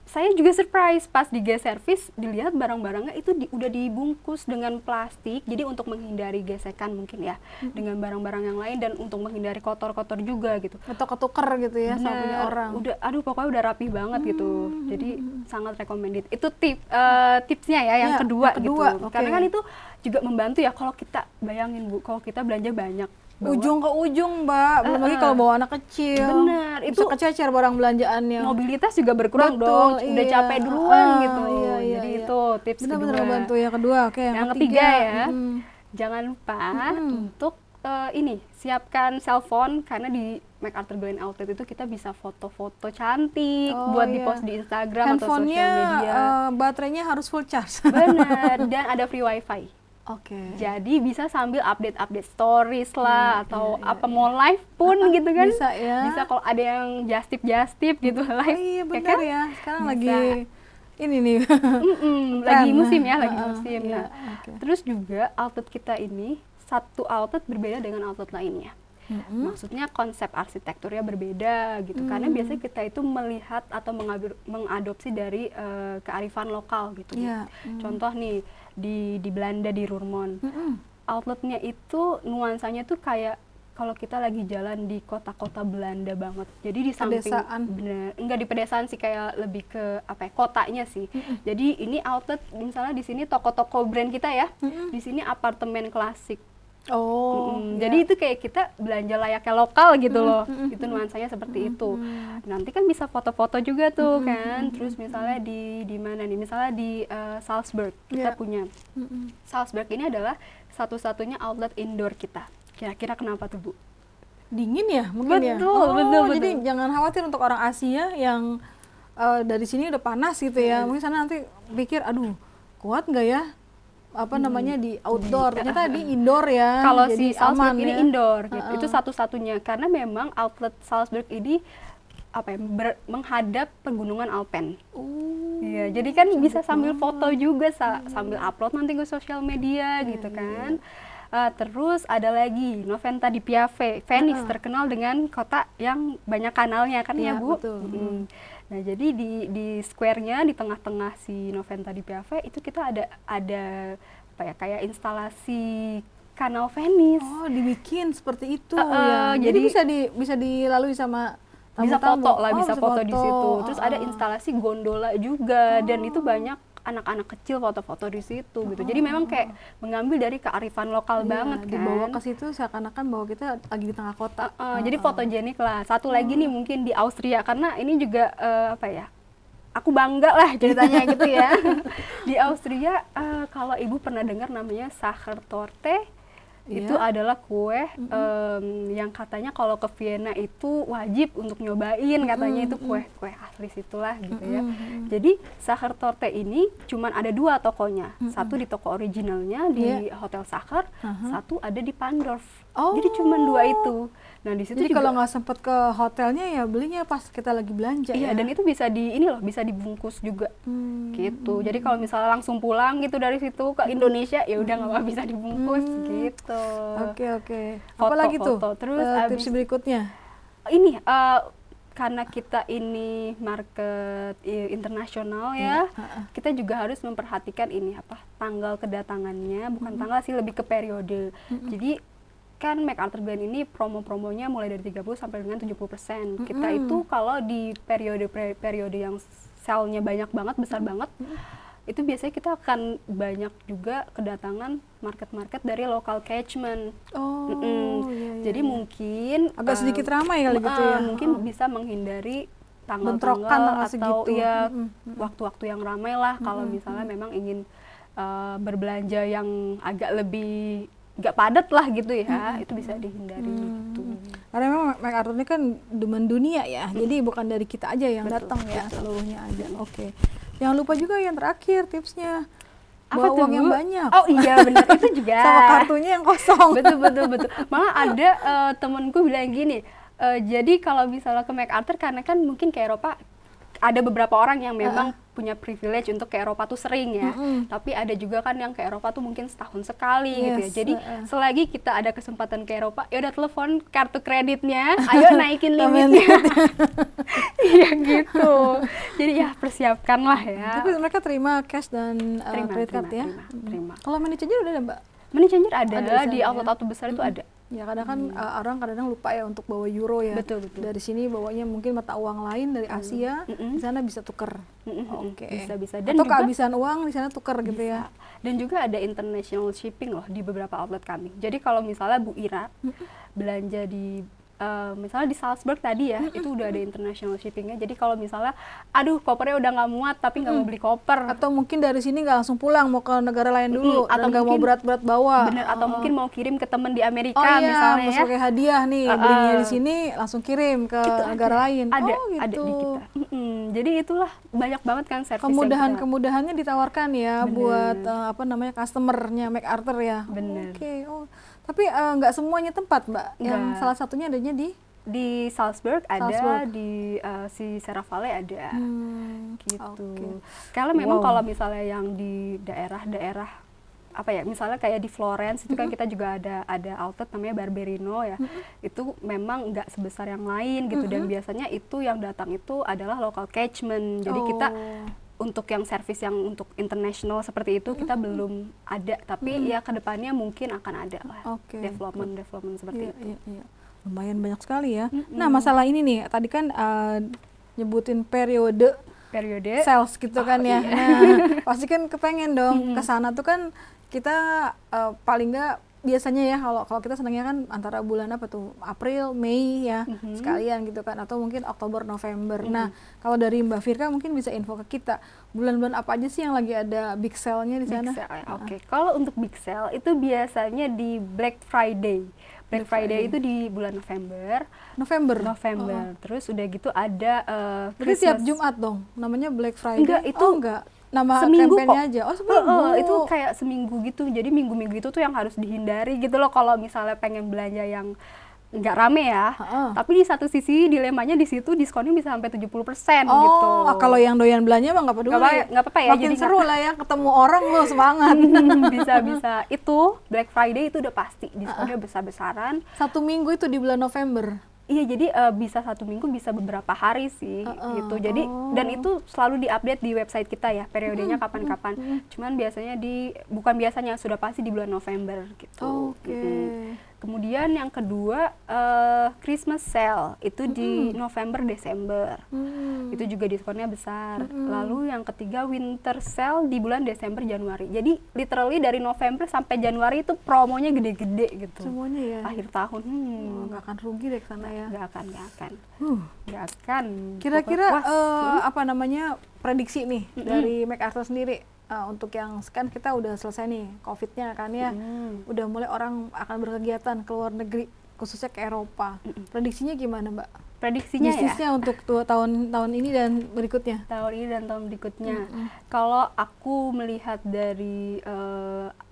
S2: saya juga surprise pas di guest service dilihat barang-barangnya itu udah dibungkus dengan plastik, jadi untuk menghindari gesekan mungkin ya dengan barang-barang yang lain, dan untuk menghindari kotor-kotor juga gitu.
S1: Atau ketuker gitu ya sama punya
S2: Bener,
S1: orang.
S2: udah pokoknya udah rapih banget gitu. Jadi sangat recommended. Itu tipsnya ya yang
S1: Ya,
S2: kedua,
S1: yang kedua,
S2: gitu.
S1: oke.
S2: Karena kan itu juga membantu ya kalau kita bayangin Bu, kalau kita belanja banyak
S1: Ujung ke ujung, Mbak. Belum lagi kalau bawa anak kecil.
S2: Bener,
S1: Bisa
S2: itu
S1: kececer barang belanjaannya.
S2: mobilitas juga berkurang
S1: Betul,
S2: dong, udah
S1: iya.
S2: capek duluan gitu.
S1: Iya, iya,
S2: Jadi
S1: iya.
S2: itu tips
S1: Benar-benar
S2: kedua.
S1: ngebantu. Yang kedua, oke.
S2: Yang ketiga ya, jangan lupa untuk ini siapkan cellphone, karena di MacArthur Glen Outlet itu kita bisa foto-foto cantik buat di-post di Instagram atau sosial
S1: Handphonenya
S2: media.
S1: baterainya harus full charge.
S2: Benar, dan ada free wifi.
S1: Oke.
S2: Jadi bisa sambil update stories lah, atau apa mau live pun gitu kan.
S1: Bisa ya.
S2: Bisa kalau ada yang just tip gitu
S1: Oh
S2: live.
S1: iya
S2: ya
S1: benar
S2: kan?
S1: ya. Sekarang
S2: Bisa.
S1: lagi ini nih.
S2: Lagi
S1: Tren.
S2: musim ya, lagi musim.
S1: Iya,
S2: Nah,
S1: oke.
S2: terus juga outlet kita ini satu outlet berbeda dengan outlet lainnya. Maksudnya konsep arsitekturnya berbeda gitu, karena biasanya kita itu melihat atau mengadopsi dari kearifan lokal gitu.
S1: Iya.
S2: Contoh nih di Belanda, di Roermond, outletnya itu nuansanya tuh kayak kalau kita lagi jalan di kota-kota Belanda banget. Jadi di samping
S1: Pedesaan.
S2: bener, enggak di pedesaan sih, kayak lebih ke apa ya, kotanya sih. Jadi ini outlet misalnya di sini toko-toko brand kita ya, di sini apartemen klasik.
S1: Oh, ya.
S2: Jadi itu kayak kita belanja layaknya lokal gitu loh. Itu nuansanya seperti itu. Nanti kan bisa foto-foto juga tuh kan. Terus misalnya di mana nih? Misalnya di Salzburg kita punya. Salzburg ini adalah satu-satunya outlet indoor kita. Kira-kira kenapa tuh, Bu?
S1: Dingin ya mungkin ya.
S2: Betul, betul.
S1: Jadi jangan khawatir untuk orang Asia yang dari sini udah panas gitu ya. Mungkin sana nanti pikir, aduh kuat nggak ya? Apa namanya di outdoor, ternyata di indoor ya.
S2: Kalau
S1: jadi
S2: si Salzburg
S1: aman
S2: ini
S1: ya.
S2: indoor gitu. Itu satu-satunya karena memang outlet Salzburg ini apa ya, menghadap pegunungan Alpen. Iya, jadi kan bisa sambil foto juga sambil upload nanti ke sosial media gitu kan. Terus ada lagi Noventa di Piave, Venice terkenal dengan kota yang banyak kanalnya kan ya, Bu.
S1: Betul.
S2: Nah, jadi di square-nya di tengah-tengah si Noventa di Piave itu kita ada apa ya, kayak instalasi kanal Venice.
S1: Oh, dibikin seperti itu ya. Jadi bisa dilalui sama
S2: bisa
S1: tamu-tamu.
S2: foto lah, bisa
S1: bisa
S2: foto di situ. Terus ada instalasi gondola juga dan itu banyak anak-anak kecil foto-foto di situ gitu. Jadi memang kayak mengambil dari kearifan lokal banget kan.
S1: Dibawa ke situ seakan-akan bahwa kita lagi di tengah kota.
S2: Jadi fotogenik lah. Satu lagi nih mungkin di Austria karena ini juga apa ya? Aku bangga lah ceritanya gitu ya. Di Austria kalau Ibu pernah dengar namanya Sachertorte. Itu adalah kue yang katanya kalau ke Vienna itu wajib untuk nyobain, katanya itu kue asli situlah gitu ya. Jadi Sachertorte ini cuman ada 2 tokonya. Satu di toko originalnya di Hotel Sacher, satu ada di Pandorf. Jadi cuman 2 itu. Nah, di situ
S1: Jadi
S2: juga,
S1: kalau nggak sempet ke hotelnya ya belinya pas kita lagi belanja
S2: iya,
S1: ya.
S2: dan itu bisa bisa dibungkus juga gitu. Jadi kalau misalnya langsung pulang gitu dari situ ke Indonesia ya udah nggak apa-apa, bisa dibungkus gitu.
S1: Oke. Apalagi tuh
S2: Terus
S1: tips berikutnya?
S2: Ini karena kita ini market internasional ya, kita juga harus memperhatikan ini apa, tanggal kedatangannya, bukan tanggal sih, lebih ke periode. Jadi kan MacArthur Glen ini promo-promonya mulai dari 30 sampai dengan 70%. Kita itu kalau di periode yang sale-nya banyak banget, besar banget, itu biasanya kita akan banyak juga kedatangan market-market dari local catchment. Jadi mungkin
S1: agak sedikit ramai kali gitu ya.
S2: Mungkin bisa menghindari tanggal-tanggal
S1: tanggal
S2: atau
S1: segitu.
S2: ya waktu-waktu yang ramai lah kalau misalnya memang ingin berbelanja yang agak lebih nggak padat lah gitu ya, itu bisa dihindari gitu.
S1: Karena memang MacArthur ini kan mendunia ya, jadi bukan dari kita aja yang datang ya, seluruhnya aja. Oke. Jangan lupa juga yang terakhir tipsnya, bawa uang yang banyak.
S2: Oh iya benar, itu juga.
S1: Sama kartunya yang kosong.
S2: Betul. Malah ada temenku bilang gini, jadi kalau misalnya ke MacArthur, karena kan mungkin ke Eropa ada beberapa orang yang memang punya privilege untuk ke Eropa tuh sering ya, tapi ada juga kan yang ke Eropa tuh mungkin setahun sekali gitu ya. Jadi selagi kita ada kesempatan ke Eropa, ya udah telepon kartu kreditnya, ayo naikin limitnya. Iya gitu. Jadi ya persiapkanlah ya.
S1: Tapi mereka terima cash dan credit card ya.
S2: Terima.
S1: Kalau money changer udah ada, Mbak?
S2: Money changer ada di outlet-outlet besar itu ada.
S1: Ya kadang kan orang kadang lupa ya untuk bawa euro ya.
S2: Betul.
S1: Dari sini bawanya mungkin mata uang lain dari Asia, di sana bisa tuker. Oke.
S2: Bisa.
S1: Dan atau kehabisan uang di sana tuker gitu ya.
S2: Dan juga ada international shipping loh di beberapa outlet kami. Jadi kalau misalnya Bu Ira belanja di misalnya di Salzburg tadi ya, itu udah ada international shippingnya. Jadi kalau misalnya, aduh kopernya udah nggak muat tapi nggak mau beli koper,
S1: atau mungkin dari sini nggak langsung pulang, mau ke negara lain dulu, atau nggak mau berat-berat bawa.
S2: Bener, atau mungkin mau kirim ke temen di Amerika
S1: mau
S2: misalnya ya.
S1: sebagai hadiah nih, belinya di sini langsung kirim ke negara lain.
S2: Ada
S1: gitu.
S2: di kita. Jadi itulah banyak banget kan service
S1: kemudahannya ditawarkan ya buat customernya MacArthur ya.
S2: Bener.
S1: Oke. Tapi nggak semuanya tempat, Mbak. Yang salah satunya adanya
S2: di Salzburg ada, di si Serravalle ada, gitu.
S1: Okay.
S2: Karena memang kalau misalnya yang di daerah-daerah apa ya, misalnya kayak di Florence itu kan kita juga ada outlet namanya Barberino ya, itu memang nggak sebesar yang lain gitu, dan biasanya itu yang datang itu adalah local catchment. Jadi kita untuk yang service yang untuk international seperti itu kita belum ada, tapi ya kedepannya mungkin akan ada lah development seperti itu.
S1: Iya. Lumayan banyak sekali ya. Nah masalah ini nih, tadi kan nyebutin periode sales gitu kan ya. Nah pasti kan kepengen dong ke sana tuh kan kita paling nggak biasanya ya kalau kita senangnya kan antara bulan apa tuh, April, Mei ya sekalian gitu kan, atau mungkin Oktober, November. Nah kalau dari Mbak Firka mungkin bisa info ke kita bulan-bulan apa aja sih yang lagi ada big sale-nya di sana?
S2: Big sale, ya. Oke. Kalau untuk big sale itu biasanya di Black Friday. Black Friday itu di bulan November. Terus udah gitu ada
S1: Berarti tiap Jumat dong namanya Black Friday?
S2: Enggak, itu
S1: enggak. Nama
S2: seminggu
S1: kampanye
S2: kok
S1: aja. Oh, seminggu.
S2: Itu kayak seminggu gitu. Jadi minggu-minggu itu tuh yang harus dihindari gitu loh kalau misalnya pengen belanja yang nggak rame ya. Tapi di satu sisi dilemanya di situ diskonnya bisa sampai 70% gitu.
S1: Kalau yang doyan belanja mah nggak peduli.
S2: Nggak apa-apa ya.
S1: Makin seru lah ya, ketemu orang lo semangat.
S2: Bisa. Itu Black Friday itu udah pasti diskonnya besar-besaran.
S1: 1 minggu itu di bulan November.
S2: Iya, jadi bisa 1 minggu, bisa beberapa hari sih gitu. Jadi dan itu selalu diupdate di website kita ya, periodenya kapan-kapan. Cuman biasanya bukan biasanya, sudah pasti di bulan November gitu. Kemudian yang kedua Christmas sale itu di November Desember. Itu juga diskonnya besar. Lalu yang ketiga winter sale di bulan Desember Januari. Jadi literally dari November sampai Januari itu promonya gede-gede gitu.
S1: Semuanya ya.
S2: Akhir tahun.
S1: Nggak akan rugi deh ke sana ya.
S2: Nggak akan.
S1: Kira-kira apa namanya prediksi nih dari MacArthur sendiri? Untuk yang kan kita udah selesai nih COVID-nya kan ya, udah mulai orang akan berkegiatan ke luar negeri, khususnya ke Eropa. Prediksinya gimana Mbak?
S2: Prediksinya
S1: bisnisnya ya? Untuk tahun ini dan berikutnya?
S2: Tahun ini dan tahun berikutnya. Kalau aku melihat dari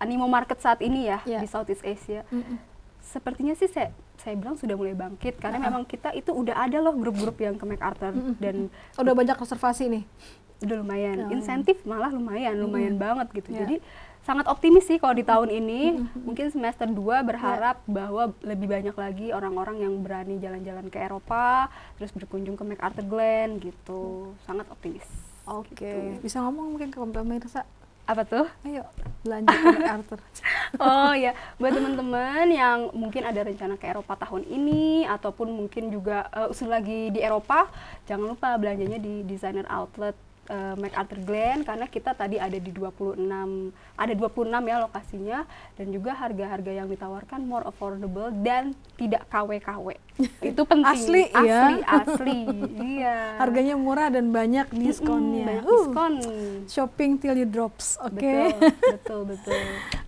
S2: animo market saat ini ya di Southeast Asia, sepertinya sih saya bilang sudah mulai bangkit karena memang kita itu udah ada loh grup-grup yang ke MacArthur dan
S1: udah banyak reservasi nih.
S2: Udah lumayan, insentif malah lumayan banget gitu. Jadi sangat optimis sih kalau di tahun ini. Mungkin semester 2 berharap bahwa lebih banyak lagi orang-orang yang berani jalan-jalan ke Eropa, terus berkunjung ke MacArthur Glen gitu. Sangat optimis.
S1: Gitu. Bisa ngomong mungkin ke pemirsa?
S2: Apa tuh?
S1: Ayo belanja ke MacArthur.
S2: Oh ya, buat teman-teman yang mungkin ada rencana ke Eropa tahun ini ataupun mungkin juga usul lagi di Eropa, jangan lupa belanjanya di designer outlet MacArthur Glen, karena kita tadi ada di 26 ya lokasinya, dan juga harga-harga yang ditawarkan more affordable dan tidak KW-KW. Itu penting. Asli. Iya.
S1: Harganya murah dan banyak diskonnya.
S2: Banyak diskon.
S1: Shopping till you drops.
S2: Betul.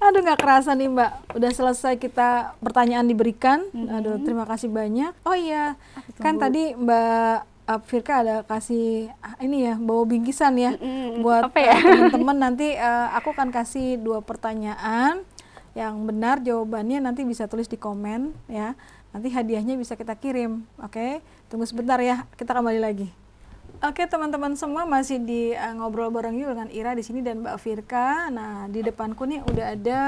S1: Aduh, nggak kerasa nih Mbak, udah selesai kita pertanyaan diberikan. Aduh, terima kasih banyak. Oh iya, kan tadi Mbak Firka ada kasih ini ya, bawa bingkisan ya buat teman-teman. Nanti aku akan kasih 2 pertanyaan yang benar jawabannya, nanti bisa tulis di komen ya. Nanti hadiahnya bisa kita kirim. Oke, tunggu sebentar ya, kita kembali lagi. Oke teman-teman semua, masih di ngobrol bareng yuk dengan Ira di sini dan Mbak Firka. Nah di depanku nih udah ada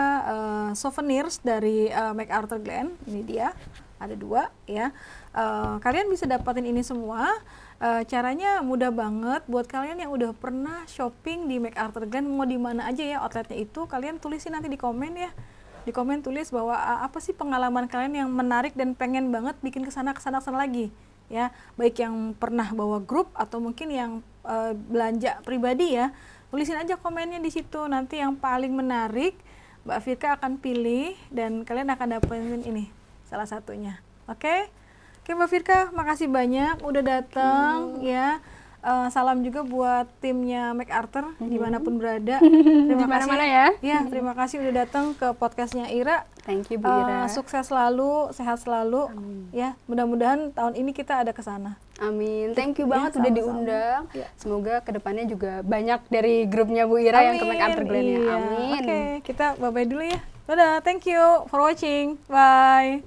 S1: souvenirs dari MacArthur Glen. Ini dia, ada 2 ya. Kalian bisa dapatin ini semua. Caranya mudah banget. Buat kalian yang udah pernah shopping di MacArthur Glen, mau di mana aja ya outletnya itu, kalian tulisin nanti di komen ya. Di komen tulis bahwa apa sih pengalaman kalian yang menarik dan pengen banget bikin kesana lagi ya. Baik yang pernah bawa grup atau mungkin yang belanja pribadi ya. Tulisin aja komennya di situ. Nanti yang paling menarik Mbak Firka akan pilih dan kalian akan dapetin ini salah satunya. Oke, Mbak Firka, makasih banyak udah datang ya. Salam juga buat timnya MacArthur dimanapun berada. Terima kasih
S2: ya.
S1: Ya, terima kasih udah datang ke podcastnya Ira.
S2: Thank you Bu Ira.
S1: Sukses selalu, sehat selalu. Ya, mudah-mudahan tahun ini kita ada ke sana.
S2: Amin. Thank you banget udah diundang. Semoga kedepannya juga banyak dari grupnya Bu Ira yang ke MacArthur Glen ya. Amin.
S1: Oke, kita bye-bye dulu ya. Dadah, thank you for watching. Bye.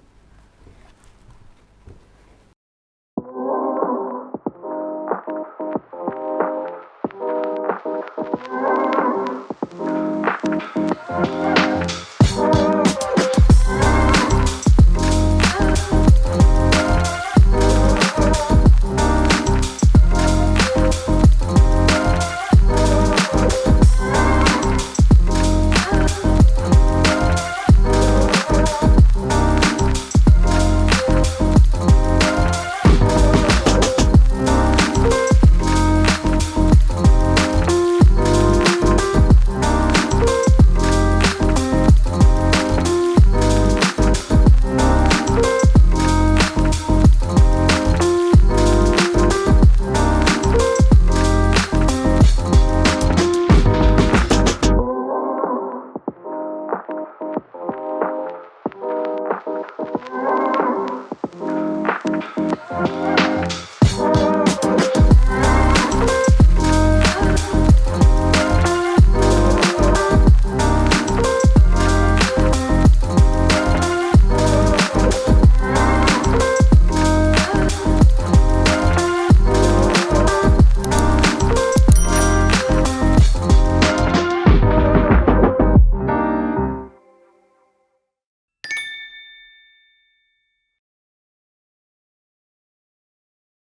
S1: Bye.